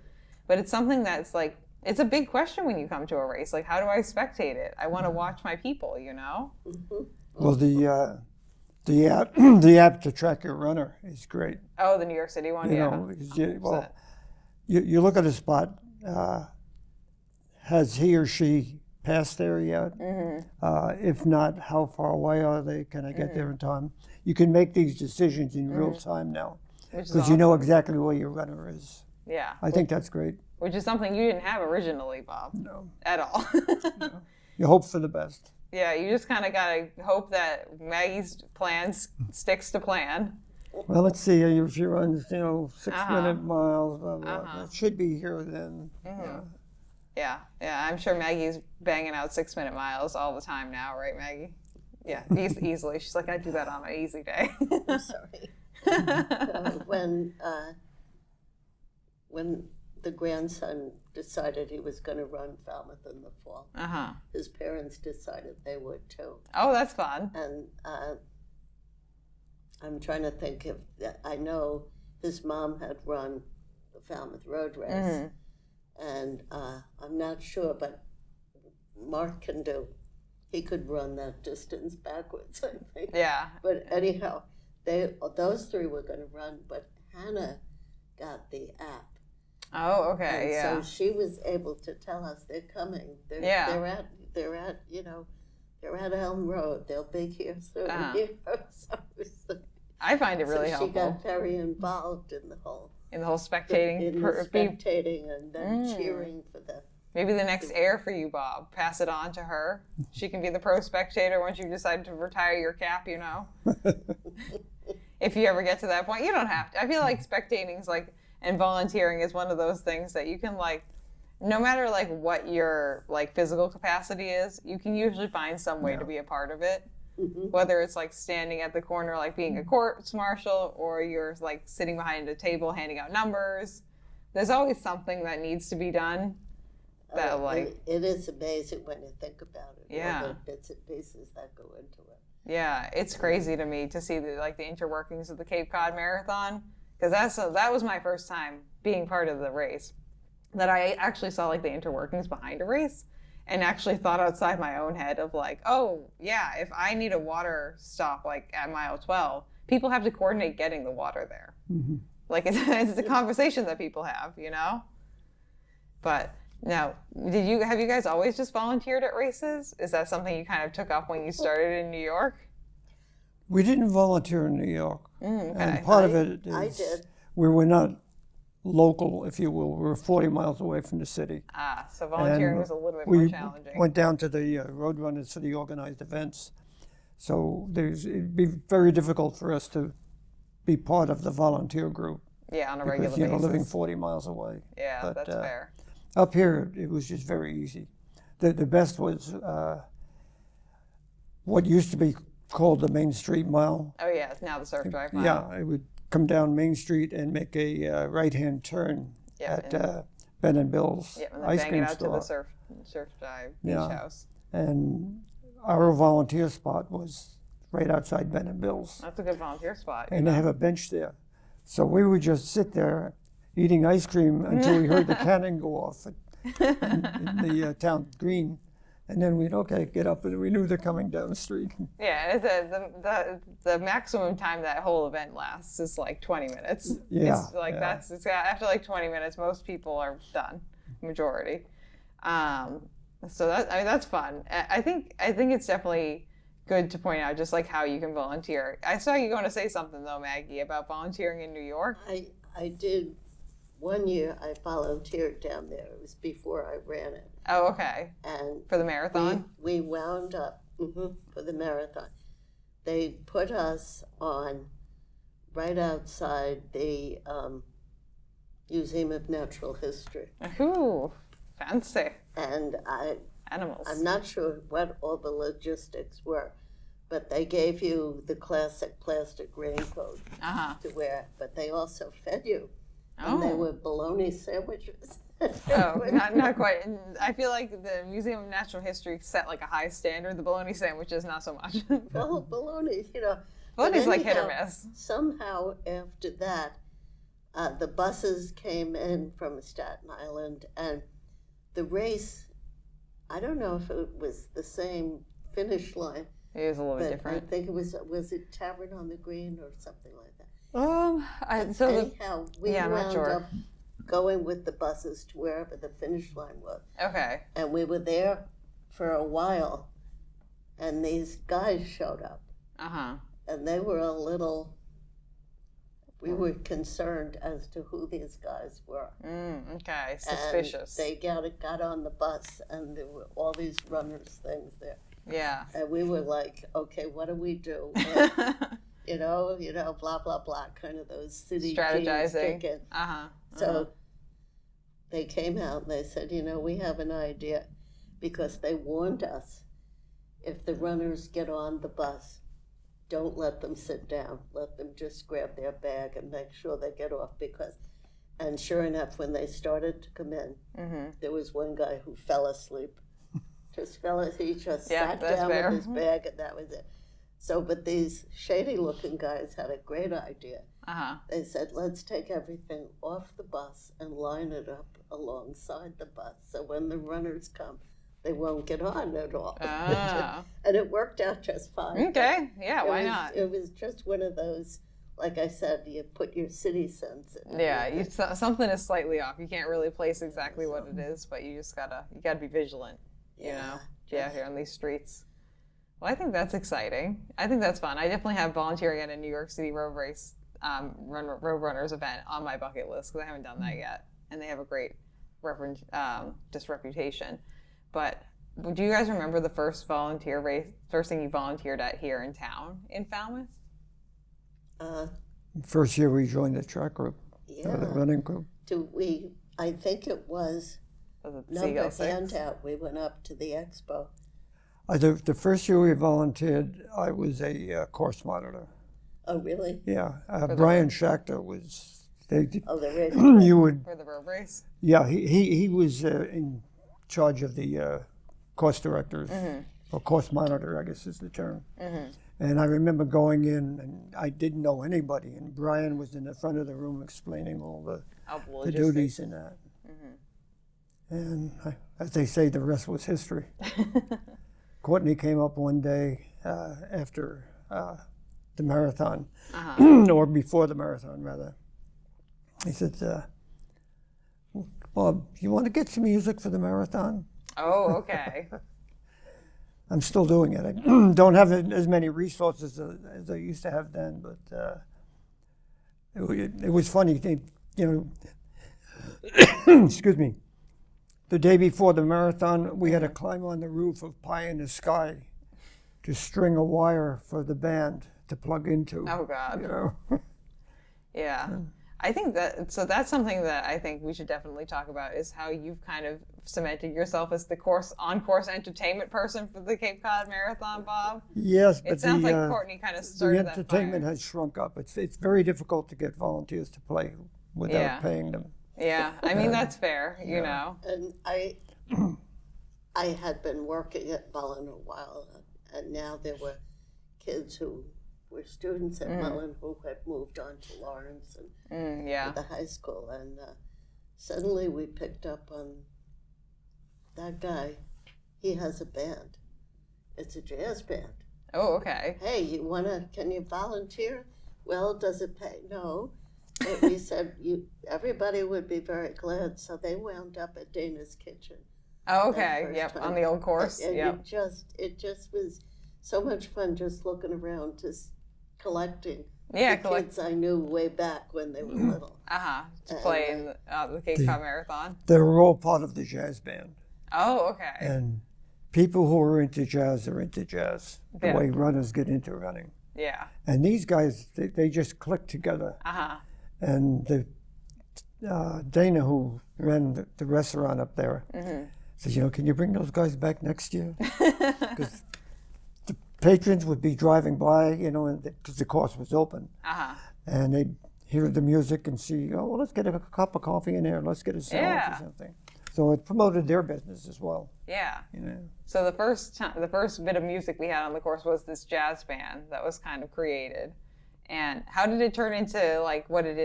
But it's something that's like, it's a big question when you come to a race. Like, how do I spectate it? I want to watch my people, you know? Well, the app to track your runner is great. Oh, the New York City one, You look at a spot, has he or she passed there yet? If not, how far away are they? Can I get there in time? You can make these decisions in real time now, because you know exactly where your runner is. Yeah. I think that's great. Which is something you didn't have originally, Bob. No. At all. No. You hope for the best. Yeah, you just kind of got to hope that Maggie's plan sticks to plan. Well, let's see. If she runs, 6-minute miles, blah, blah, it should be here then. Yeah, I'm sure Maggie's banging out 6-minute miles all the time now, right, Maggie? Yeah, easily. She's like, I do that on my easy day. I'm sorry. When the grandson decided he was going to run Falmouth in the fall, his parents decided they would too. Oh, that's fun. And I'm trying to think if I know his mom had run the Falmouth Road Race, and I'm not sure, but Mark can do. He could run that distance backwards, I think. Yeah. But anyhow, those three were going to run, but Hannah got the app. Oh, okay, and so she was able to tell us they're coming. They're at Elm Road. They'll be here soon. I find it really helpful. She got very involved in the whole spectating, spectating, and then cheering for the. Maybe the next heir for you, Bob. Pass it on to her. She can be the pro spectator once you decide to retire your cap. If you ever get to that point, you don't have to. I feel like spectating is like. And volunteering is one of those things that you can, like, no matter like what your like physical capacity is, you can usually find some way to be a part of it. Whether it's like standing at the corner, like being a courts marshal, or you're like sitting behind a table handing out numbers. There's always something that needs to be done. That it is amazing when you think about it. Yeah. All the bits and pieces that go into it. Yeah, it's crazy to me to see the interworkings of the Cape Cod Marathon. Because that was my first time being part of the race, that I actually saw like the interworkings behind a race, and actually thought outside my own head of like, oh yeah, if I need a water stop like at mile 12, people have to coordinate getting the water there. Like it's a conversation that people have, But now, have you guys always just volunteered at races? Is that something you kind of took up when you started in New York? We didn't volunteer in New York. Okay. And part of it is I did. we were not local, if you will. We were 40 miles away from the city. So volunteering was a little bit more challenging. We went down to the Roadrunner City organized events. So it'd be very difficult for us to be part of the volunteer group. Yeah, on a regular basis. Because, living 40 miles away. Yeah, but, that's fair. Up here, it was just very easy. The best was what used to be called the Main Street Mile. Oh yeah, it's now the Surf Drive Mile. Yeah, it would come down Main Street and make a right-hand turn at Ben and Bill's and then ice bang cream it out store. to the Surf Dive Beach House. And our volunteer spot was right outside Ben and Bill's. That's a good volunteer spot. And they have a bench there. So we would just sit there eating ice cream until we heard the cannon go off in the town green. And then we'd, get up, and we knew they're coming down the street. Yeah, the maximum time that whole event lasts is like 20 minutes. Yeah. It's like after like 20 minutes, most people are done, majority. So that's fun. I think it's definitely good to point out just like how you can volunteer. I saw you going to say something though, Maggie, about volunteering in New York. I did. One year I volunteered down there. It was before I ran it. Oh, okay. And for the marathon? We wound up for the marathon. They put us on right outside the Museum of Natural History. Ooh, fancy. And Animals. I'm not sure what all the logistics were, but they gave you the classic plastic raincoat to wear, but they also fed you. And they were bologna sandwiches. Not quite. I feel like the Museum of Natural History set like a high standard. The bologna sandwiches, not so much. Well, bologna, Bologna's like hit or miss. Somehow after that, the buses came in from Staten Island, and the race, I don't know if it was the same finish line. It was a little bit different. I think it was it Tavern on the Green or something like that. Anyhow, we wound up going with the buses to wherever the finish line was. Okay. And we were there for a while, and these guys showed up. And they were we were concerned as to who these guys were. Okay, suspicious. And they got on the bus, and there were all these runners things there. Yeah. And we were like, okay, what do we do? Blah, blah, blah, kind of those city strategizing. So they came out and they said, we have an idea, because they warned us, if the runners get on the bus, don't let them sit down. Let them just grab their bag and make sure they get off, and sure enough, when they started to come in, there was one guy who fell asleep. He just sat down with his bag, and that was it. So, but these shady-looking guys had a great idea. They said, let's take everything off the bus and line it up alongside the bus, so when the runners come, they won't get on at all. And it worked out just fine. Okay, yeah, why not? It was just one of those, like I said, you put your city sense in. Yeah, something is slightly off. You can't really place exactly what it is, but you just gotta be vigilant. Here on these streets. Well, I think that's exciting. I think that's fun. I definitely have volunteering at a New York City road race, road runners event on my bucket list, because I haven't done that yet, and they have a great reputation. But do you guys remember the first thing you volunteered at here in town in Falmouth? First year we joined the track group, the running group. I think it was number handout. We went up to the expo. The first year we volunteered, I was a course monitor. Oh, really? Yeah. Brian Schachter was... the race. For the road race? Yeah, he was in charge of the course directors, or course monitor, I guess is the term. And I remember going in, and I didn't know anybody, and Brian was in the front of the room explaining all the duties in that. And as they say, the rest was history. Courtney came up one day after the marathon, or before the marathon, rather. He said, Bob, you want to get some music for the marathon? Oh, okay. I'm still doing it. I don't have as many resources as I used to have then, but it was funny. Excuse me. The day before the marathon, we had to climb on the roof of Pie in the Sky to string a wire for the band to plug into. Oh, God. Yeah. I think that's something that I think we should definitely talk about, is how you've kind of cemented yourself as the on-course entertainment person for the Cape Cod Marathon, Bob. Yes, but it sounds like Courtney kind of started the entertainment has shrunk up. It's very difficult to get volunteers to play without paying them. Yeah, I mean, that's fair, you know. And I had been working at Mullen a while, and now there were kids who were students at Mullen who had moved on to Lawrence and the high school. And suddenly we picked up on that guy, he has a band. It's a jazz band. Oh, okay. Hey, can you volunteer? Well, does it pay? No. But we said everybody would be very glad, so they wound up at Dana's Kitchen. Oh, okay. Yep, time. On the old course. And yep. it just was so much fun just looking around, just collecting kids I knew way back when they were little. Just playing the Cape Cod Marathon. They were all part of the jazz band. Oh, okay. And people who are into jazz are into jazz, the way runners get into running. Yeah. And these guys, they just click together. And Dana, who ran the restaurant up there, says, can you bring those guys back next year? Because the patrons would be driving by, because the course was open. And they'd hear the music and see, let's get a cup of coffee in there, let's get a sandwich or something. So it promoted their business as well. Yeah. So the first bit of music we had on the course was this jazz band that was kind of created. And how did it turn into like what it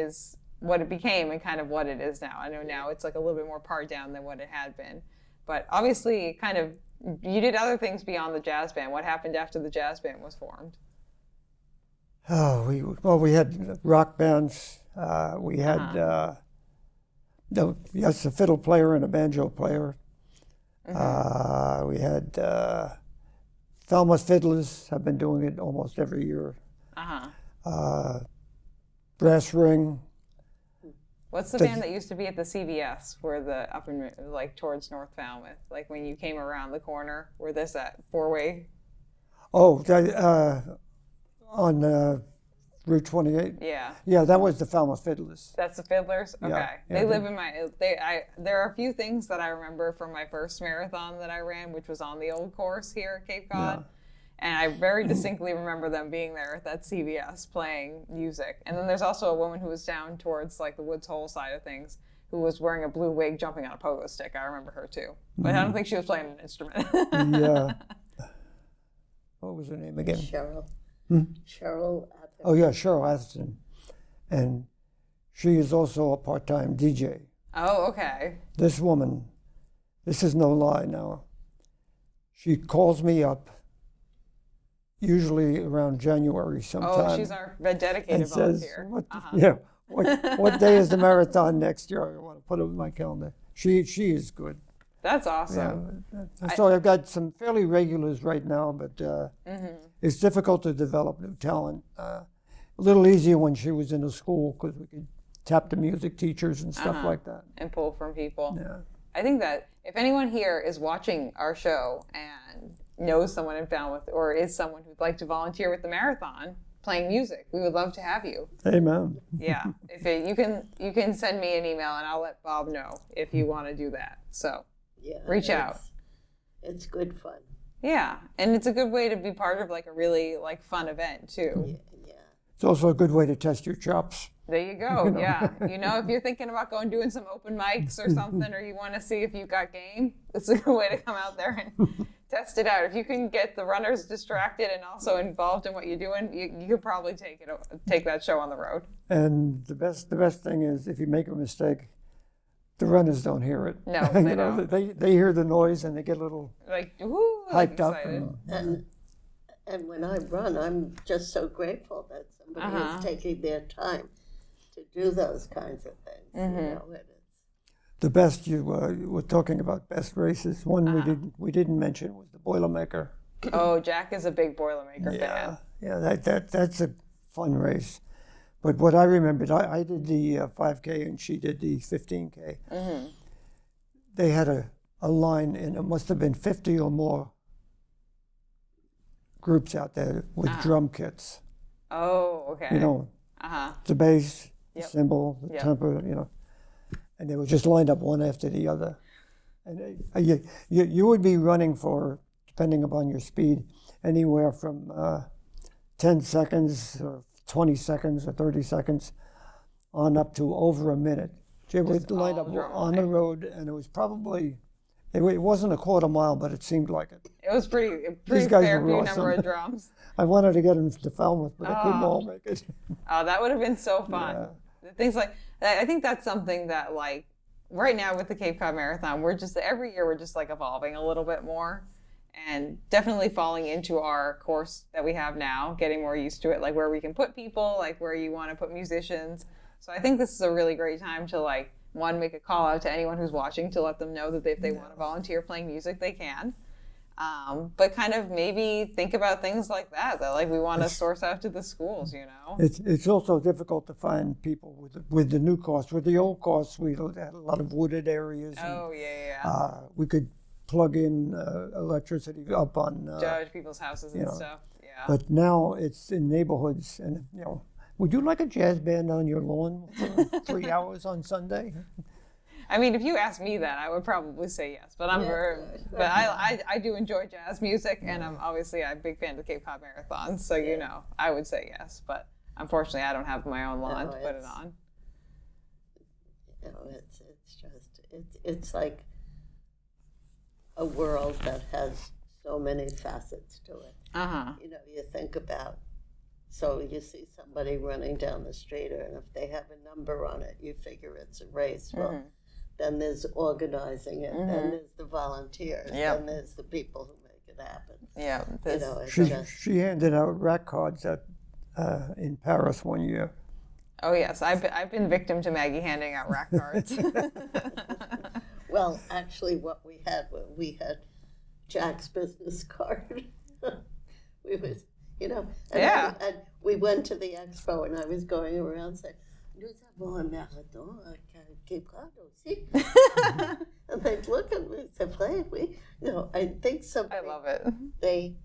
became and kind of what it is now? I know now it's like a little bit more pared down than what it had been. But obviously kind of you did other things beyond the jazz band. What happened after the jazz band was formed? We had rock bands. We had a fiddle player and a banjo player. We had Falmouth Fiddlers. Have been doing it almost every year. Brass Ring. What's the band that used to be at the CVS, where up in like towards North Falmouth, like when you came around the corner, where there's that four-way? Oh, on Route 28. Yeah. Yeah, that was the Falmouth Fiddlers. That's the Fiddlers. Okay. Yeah, They live in my. There are a few things that I remember from my first marathon that I ran, which was on the old course here at Cape Cod. Yeah. And I very distinctly remember them being there at that CVS playing music. And then there's also a woman who was down towards like the Woods Hole side of things who was wearing a blue wig jumping on a pogo stick. I remember her too. But I don't think she was playing an instrument. Yeah. What was her name again? Cheryl. Cheryl Atherton. Oh, yeah, Cheryl Atherton. And she is also a part-time DJ. Oh, okay. This woman, this is no lie now, she calls me up usually around January sometime. Oh, she's our dedicated volunteer. What day is the marathon next year? I want to put it in my calendar. She is good. That's awesome. Yeah. So I've got some fairly regulars right now, but it's difficult to develop new talent. A little easier when she was in a school because we could tap the music teachers and stuff like that. And pull from people. Yeah. I think that if anyone here is watching our show and knows someone in Falmouth or is someone who'd like to volunteer with the marathon playing music, we would love to have you. Amen. Yeah. You can send me an email and I'll let Bob know if you want to do that. So reach out. It's good fun. Yeah. And it's a good way to be part of like a really like fun event too. Yeah. It's also a good way to test your chops. There you go. Yeah. If you're thinking about doing some open mics or something, or you want to see if you've got game, it's a good way to come out there and test it out. If you can get the runners distracted and also involved in what you're doing, you could probably take that show on the road. And the best thing is if you make a mistake, the runners don't hear it. No, they don't. They hear the noise and they get a little hyped up. And when I run, I'm just so grateful that somebody is taking their time to do those kinds of things. The best you were talking about best races. One we didn't mention was the Boilermaker. Oh, Jack is a big Boilermaker fan. Yeah, that's a fun race. But what I remembered, I did the 5K and she did the 15K. Mm-hmm. They had a line, and it must have been 50 or more groups out there with drum kits. Oh, okay. The bass, the cymbal, the temper, and they were just lined up one after the other. And you would be running for, depending upon your speed, anywhere from 10 seconds or 20 seconds or 30 seconds on up to over a minute. They were lined up on the road, and it was probably, it wasn't a quarter mile, but it seemed like it. It was pretty fair few number of drums. I wanted to get them to Falmouth, but I couldn't all make it. Oh, that would have been so fun. Yeah. Things like, I think that's something that right now with the Cape Cod Marathon, we're just, every year we're just like evolving a little bit more, and definitely falling into our course that we have now, getting more used to it, like where we can put people, like where you want to put musicians. So I think this is a really great time to like, one, make a call out to anyone who's watching to let them know that if they want to volunteer playing music, they can. But kind of maybe think about things like that like we want to source out to the schools, you know. It's also difficult to find people with the new course. With the old course, we had a lot of wooded areas. Oh, and, yeah. We could plug in electricity up on judge people's houses and stuff. Yeah. But now it's in neighborhoods, and you know, would you like a jazz band on your lawn for 3 hours on Sunday? I mean, if you asked me that, I would probably say yes. But I do enjoy jazz music, and I'm a big fan of the Cape Cod Marathon. So you know, I would say yes. But unfortunately, I don't have my own lawn to put it on. You know, it's like a world that has so many facets to it. You know, you think about. So you see somebody running down the street, and if they have a number on it, you figure it's a race. Well, then there's organizing it, then there's the volunteers, then there's the people who make it happen. Yeah, you know, she handed out rack cards in Paris one year. Oh yes, I've been victim to Maggie handing out rack cards. Well, actually, what we had Jack's business card. We was. You know, and we went to the expo, and I was going around saying, "Nous avons un marathon à Cape Cod aussi." And they'd look at me and say, "Hey, we," you know, I think somebody. I love it. They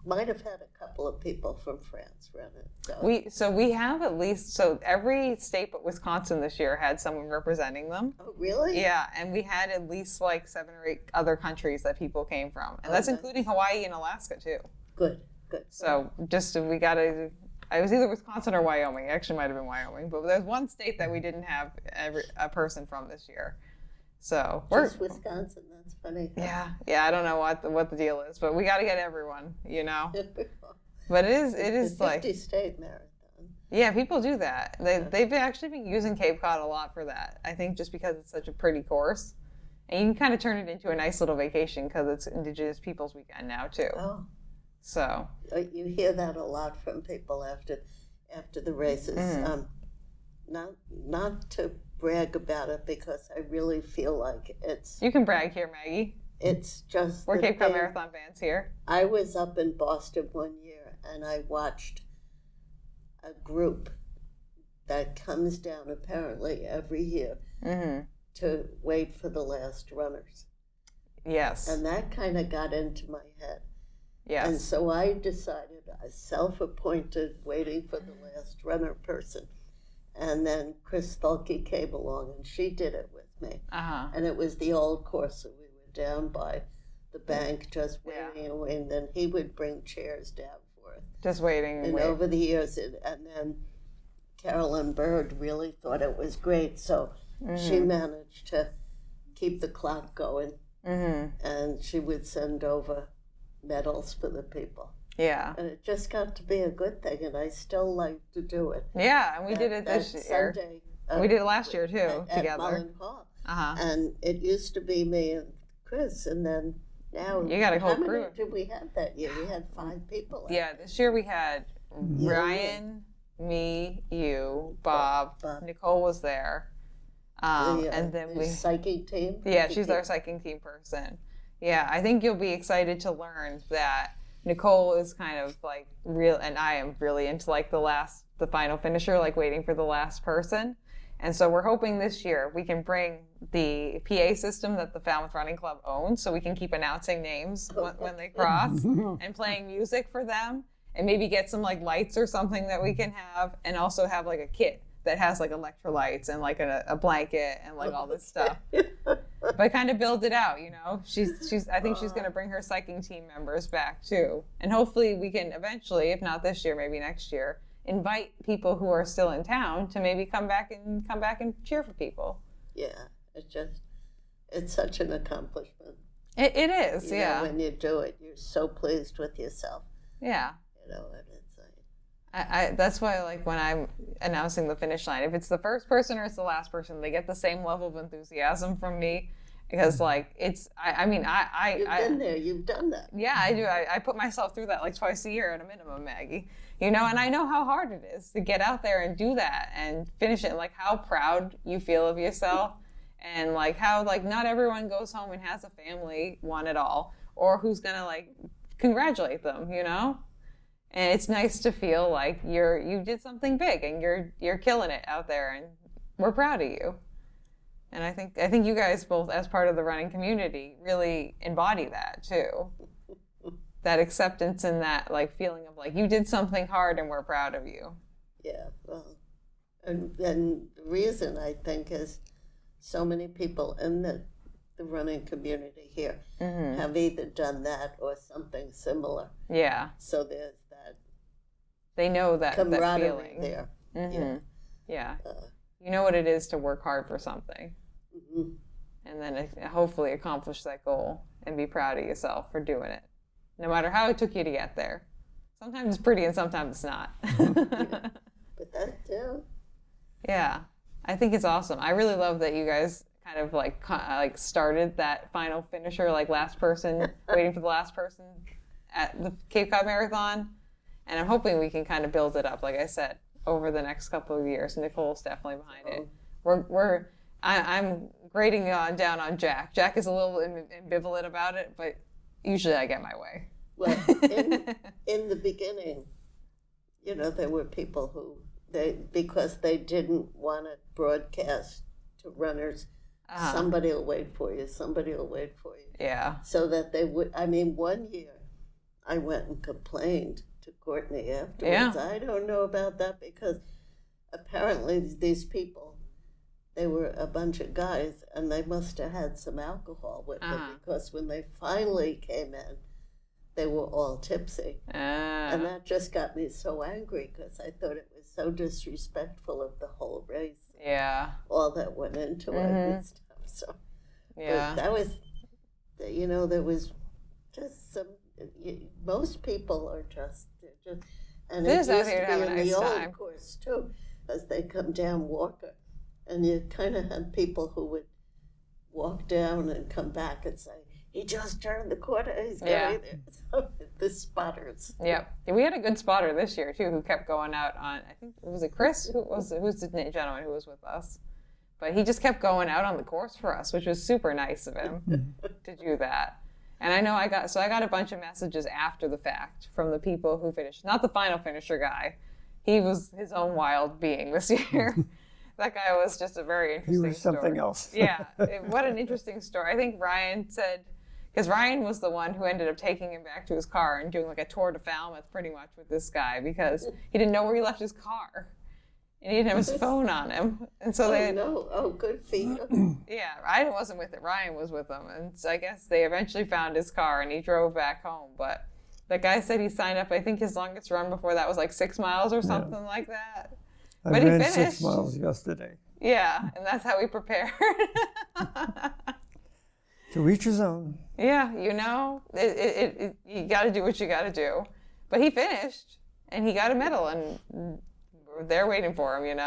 might have had a couple of people from France run it. So we have at least every state but Wisconsin this year had someone representing them. Oh, really? Yeah, and we had at least like 7 or 8 other countries that people came from, and that's including Hawaii and Alaska too. Good. So I was either Wisconsin or Wyoming. It actually might have been Wyoming, but there's one state that we didn't have a person from this year. So just Wisconsin. That's funny. Yeah. I don't know what the deal is, but we got to get everyone, you know. But it is the like 50-state marathon. Yeah, people do that. They've actually been using Cape Cod a lot for that. I think just because it's such a pretty course, and you can kind of turn it into a nice little vacation because it's Indigenous Peoples Weekend now too. Oh. So you hear that a lot from people after the races. Not to brag about it, because I really feel like it's. You can brag here, Maggie. It's just we're Cape Cod Marathon fans here. I was up in Boston one year, and I watched a group that comes down apparently every year to wait for the last runners. Yes. And that kind of got into my head. Yes. And so I decided, a self-appointed waiting for the last runner person. And then Chris Thulke came along, and she did it with me. And it was the old course, so we were down by the bank just waiting and waiting. Then he would bring chairs down for us. Just waiting. And over the years, and then Carolyn Bird really thought it was great, so she managed to keep the clock going. And she would send over medals for the people. Yeah. And it just got to be a good thing, and I still like to do it. Yeah, and we did it this year. Sunday, we did it last year, too, at together. Mullen Hall. And it used to be me and Chris, and then now... You got a whole crew. How many did we have that year? We had 5 people. Yeah, this year we had Ryan, me, you, Bob. Nicole was there. And then the psychic team? Yeah, she's our psychic team person. Yeah, I think you'll be excited to learn that Nicole is kind of like real, and I am really into like the final finisher, like waiting for the last person. And so we're hoping this year we can bring the PA system that the Falmouth Running Club owns, so we can keep announcing names when they cross and playing music for them, and maybe get some like lights or something that we can have, and also have like a kit that has like electrolytes and like a blanket and like all this stuff. But kind of build it out, you know. I think she's going to bring her cycling team members back too, and hopefully we can eventually, if not this year, maybe next year, invite people who are still in town to maybe come back and cheer for people. Yeah, it's such an accomplishment. It is, you know, when you do it, you're so pleased with yourself. Yeah. You know, and it's like, That's why, like, when I'm announcing the finish line, if it's the first person or it's the last person, they get the same level of enthusiasm from me, because like it's You've been there, you've done that. Yeah, I do. I put myself through that like twice a year at a minimum, Maggie. And I know how hard it is to get out there and do that and finish it. Like how proud you feel of yourself, and like how like not everyone goes home and has a family, one at all, or who's gonna like congratulate them, And it's nice to feel like you did something big and you're killing it out there, and we're proud of you. And I think you guys both, as part of the running community, really embody that too. That acceptance and that like feeling of like you did something hard and we're proud of you. Yeah, well, and the reason I think is so many people in the running community here have either done that or something similar. Yeah. So there's that. They know that camaraderie feeling there. Yeah. You know what it is to work hard for something, and then hopefully accomplish that goal and be proud of yourself for doing it, no matter how it took you to get there. Sometimes it's pretty and sometimes it's not. But that too. Yeah, I think it's awesome. I really love that you guys kind of like started that final finisher, like last person, waiting for the last person at the Cape Cod Marathon. And I'm hoping we can kind of build it up, like I said, over the next couple of years. Nicole's definitely behind it. I'm grading down on Jack. Jack is a little ambivalent about it, but usually I get my way. Well, in the beginning, there were people who, because they didn't want to broadcast to runners, somebody will wait for you, Yeah. So that they would, one year I went and complained to Courtney afterwards. Yeah. I don't know about that, because apparently these people, they were a bunch of guys and they must have had some alcohol with them, because when they finally came in, they were all tipsy. And that just got me so angry, because I thought it was so disrespectful of the whole race. Yeah. All that went into it and stuff. So, yeah. But that was, there was just some, most people are just, and it used to be in the old course too, as they come down Walker. And you kind of had people who would walk down and come back and say, he just turned the corner, he's going there. So the spotters. Yeah. We had a good spotter this year, too, who kept going out on, I think, was it Chris? Who's the gentleman who was with us? But he just kept going out on the course for us, which was super nice of him to do that. And I know I got a bunch of messages after the fact from the people who finished. Not the final finisher guy. He was his own wild being this year. That guy was just a very interesting story. He was something else. Yeah. What an interesting story. I think Ryan said, because Ryan was the one who ended up taking him back to his car and doing like a tour de Falmouth pretty much with this guy, because he didn't know where he left his car. And he didn't have his phone on him. And so good for you. Yeah, I wasn't with it. Ryan was with him. And so I guess they eventually found his car and he drove back home. But the guy said he signed up, I think his longest run before that was like 6 miles or something like that. I ran 6 miles yesterday. Yeah, and that's how we prepared. To each his own. Yeah, you got to do what you got to do. But he finished, and he got a medal, and they're waiting for him,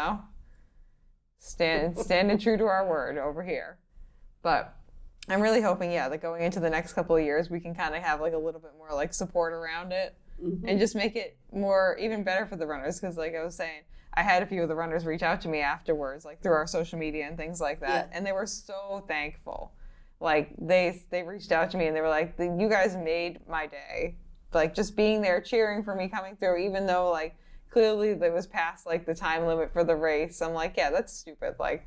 Standing true to our word over here. But I'm really hoping, that going into the next couple of years, we can kind of have like a little bit more like support around it, and just make it even better for the runners. Because like I was saying, I had a few of the runners reach out to me afterwards, like through our social media and things like that, and they were so thankful. Like they reached out to me and they were like, "You guys made my day." Like just being there, cheering for me coming through, even though like clearly it was past like the time limit for the race. I'm like, yeah, that's stupid. Like,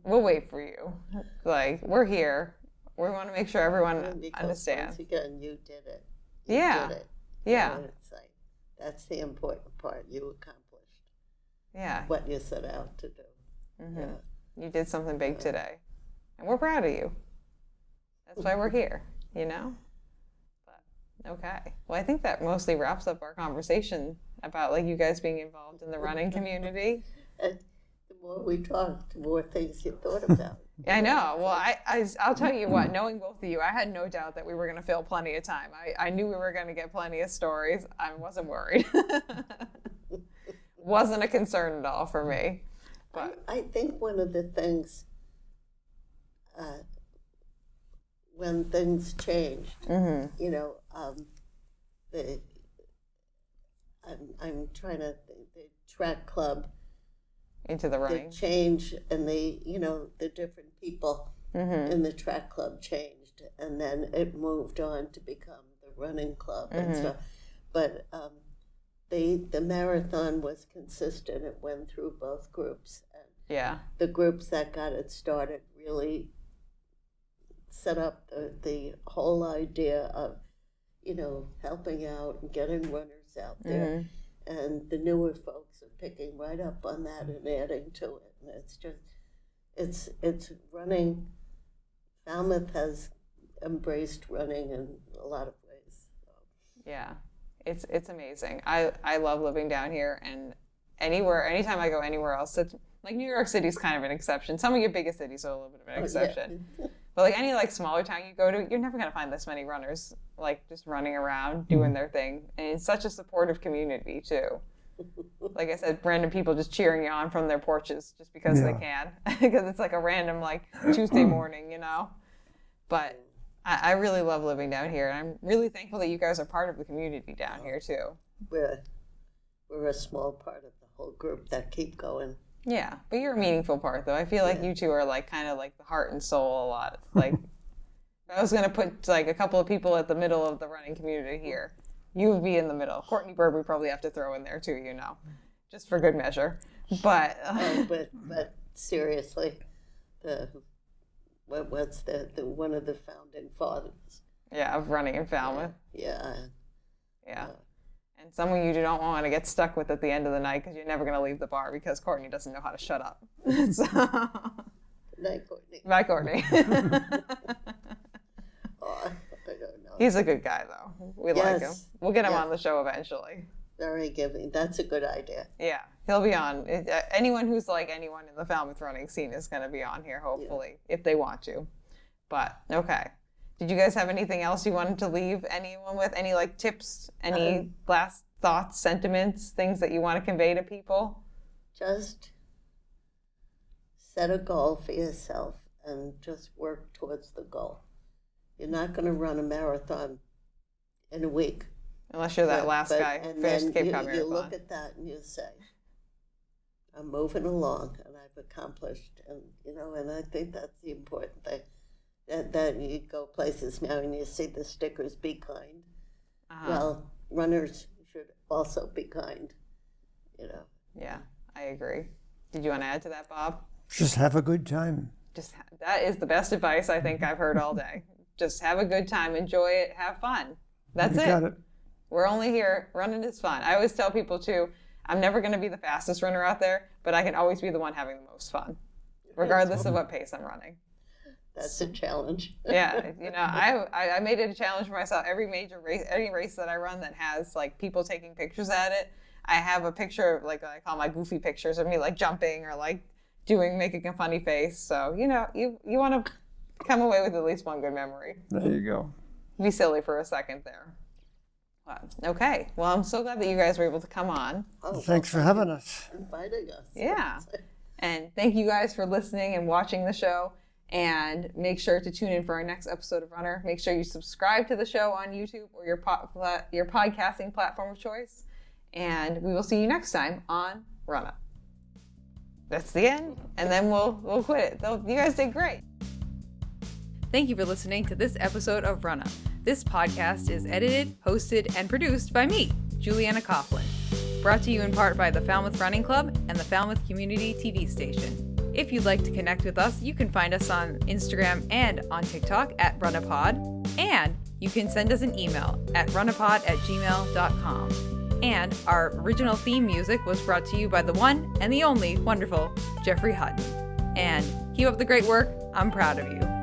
we'll wait for you. Like, we're here. We want to make sure everyone understands. Once again, you did it. You did it. Yeah. It's like, that's the important part. You accomplished. Yeah. What you set out to do. Mm-hmm. Yeah. You did something big today. And we're proud of you. That's why we're here, But, okay. Well, I think that mostly wraps up our conversation about, like, you guys being involved in the running community. And more we talked, the more things you thought about. I know. Well, I'll tell you what, knowing both of you, I had no doubt that we were going to fill plenty of time. I knew we were going to get plenty of stories. I wasn't worried. Wasn't a concern at all for me. But I think one of the things, when things changed, you know, I'm trying to think, the track club, into the running, the change and the, you know, the different people in the track club changed, and then it moved on to become the running club and stuff. But the marathon was consistent. It went through both groups, and the groups that got it started really set up the whole idea of, you know, helping out and getting runners out there. And the newer folks are picking right up on that and adding to it. And it's just, it's running. Falmouth has embraced running in a lot of ways. So. Yeah, it's amazing. I love living down here, and anytime I go anywhere else, it's like New York City's kind of an exception. Some of your biggest cities are a little bit of an exception. Yeah. But like any like smaller town you go to, you're never going to find this many runners like just running around doing their thing. And it's such a supportive community too. Like I said, random people just cheering you on from their porches just because they can. Because it's like a random like Tuesday morning, you know. But I really love living down here. And I'm really thankful that you guys are part of the community down here too. We're a small part of the whole group that keep going. Yeah, but you're a meaningful part, though. I feel like you two are like kind of like the heart and soul a lot. Like, if I was gonna put like a couple of people at the middle of the running community here, you would be in the middle. Courtney Bird we probably have to throw in there too, you know, just for good measure. But but seriously, what's the one of the founding fathers? Yeah, of running in Falmouth. Yeah. And someone you don't want to get stuck with at the end of the night because you're never going to leave the bar because Courtney doesn't know how to shut up. So, night, Courtney. Bye, Courtney. I don't know. He's a good guy, though. We like him. We'll get him on the show eventually. Very giving. That's a good idea. Yeah, he'll be on. Anyone who's like anyone in the Falmouth running scene is going to be on here, hopefully, if they want to. But, okay. Did you guys have anything else you wanted to leave anyone with? Any like tips, any last thoughts, sentiments, things that you want to convey to people? Just set a goal for yourself and just work towards the goal. You're not going to run a marathon in a week. Unless you're that last guy who finished Cape Cod Marathon. You look at that and you say, I'm moving along and I've accomplished, and you know, and I think that's the important thing. That you go places now and you see the stickers, be kind. Well, runners should also be kind, you know. Yeah, I agree. Did you want to add to that, Bob? Just have a good time. That is the best advice I think I've heard all day. Just have a good time, enjoy it, have fun. That's it. Got it. We're only here. Running is fun. I always tell people too, I'm never going to be the fastest runner out there, but I can always be the one having the most fun, regardless of what pace I'm running. That's a challenge. Yeah, you know, I made it a challenge for myself. Every major race, any race that I run that has like people taking pictures at it, I have a picture of like I call my goofy pictures of me like jumping or like making a funny face. So you know, you want to come away with at least one good memory. There you go. Be silly for a second there. Okay. Well, I'm so glad that you guys were able to come on. Thanks for having us. Inviting us. Yeah. And thank you guys for listening and watching the show. And make sure to tune in for our next episode of Runner. Make sure you subscribe to the show on YouTube or your podcasting platform of choice. And we will see you next time on Runnah. That's the end. And then we'll quit it. You guys did great. Thank you for listening to this episode of Runnah. This podcast is edited, hosted, and produced by me, Juliana Coughlin. Brought to you in part by the Falmouth Running Club and the Falmouth Community TV station. If you'd like to connect with us, you can find us on Instagram and on TikTok at RunnahPod. And you can send us an email at runnahpod@gmail.com. And our original theme music was brought to you by the one and the only wonderful Jeffrey Hutton. And keep up the great work. I'm proud of you.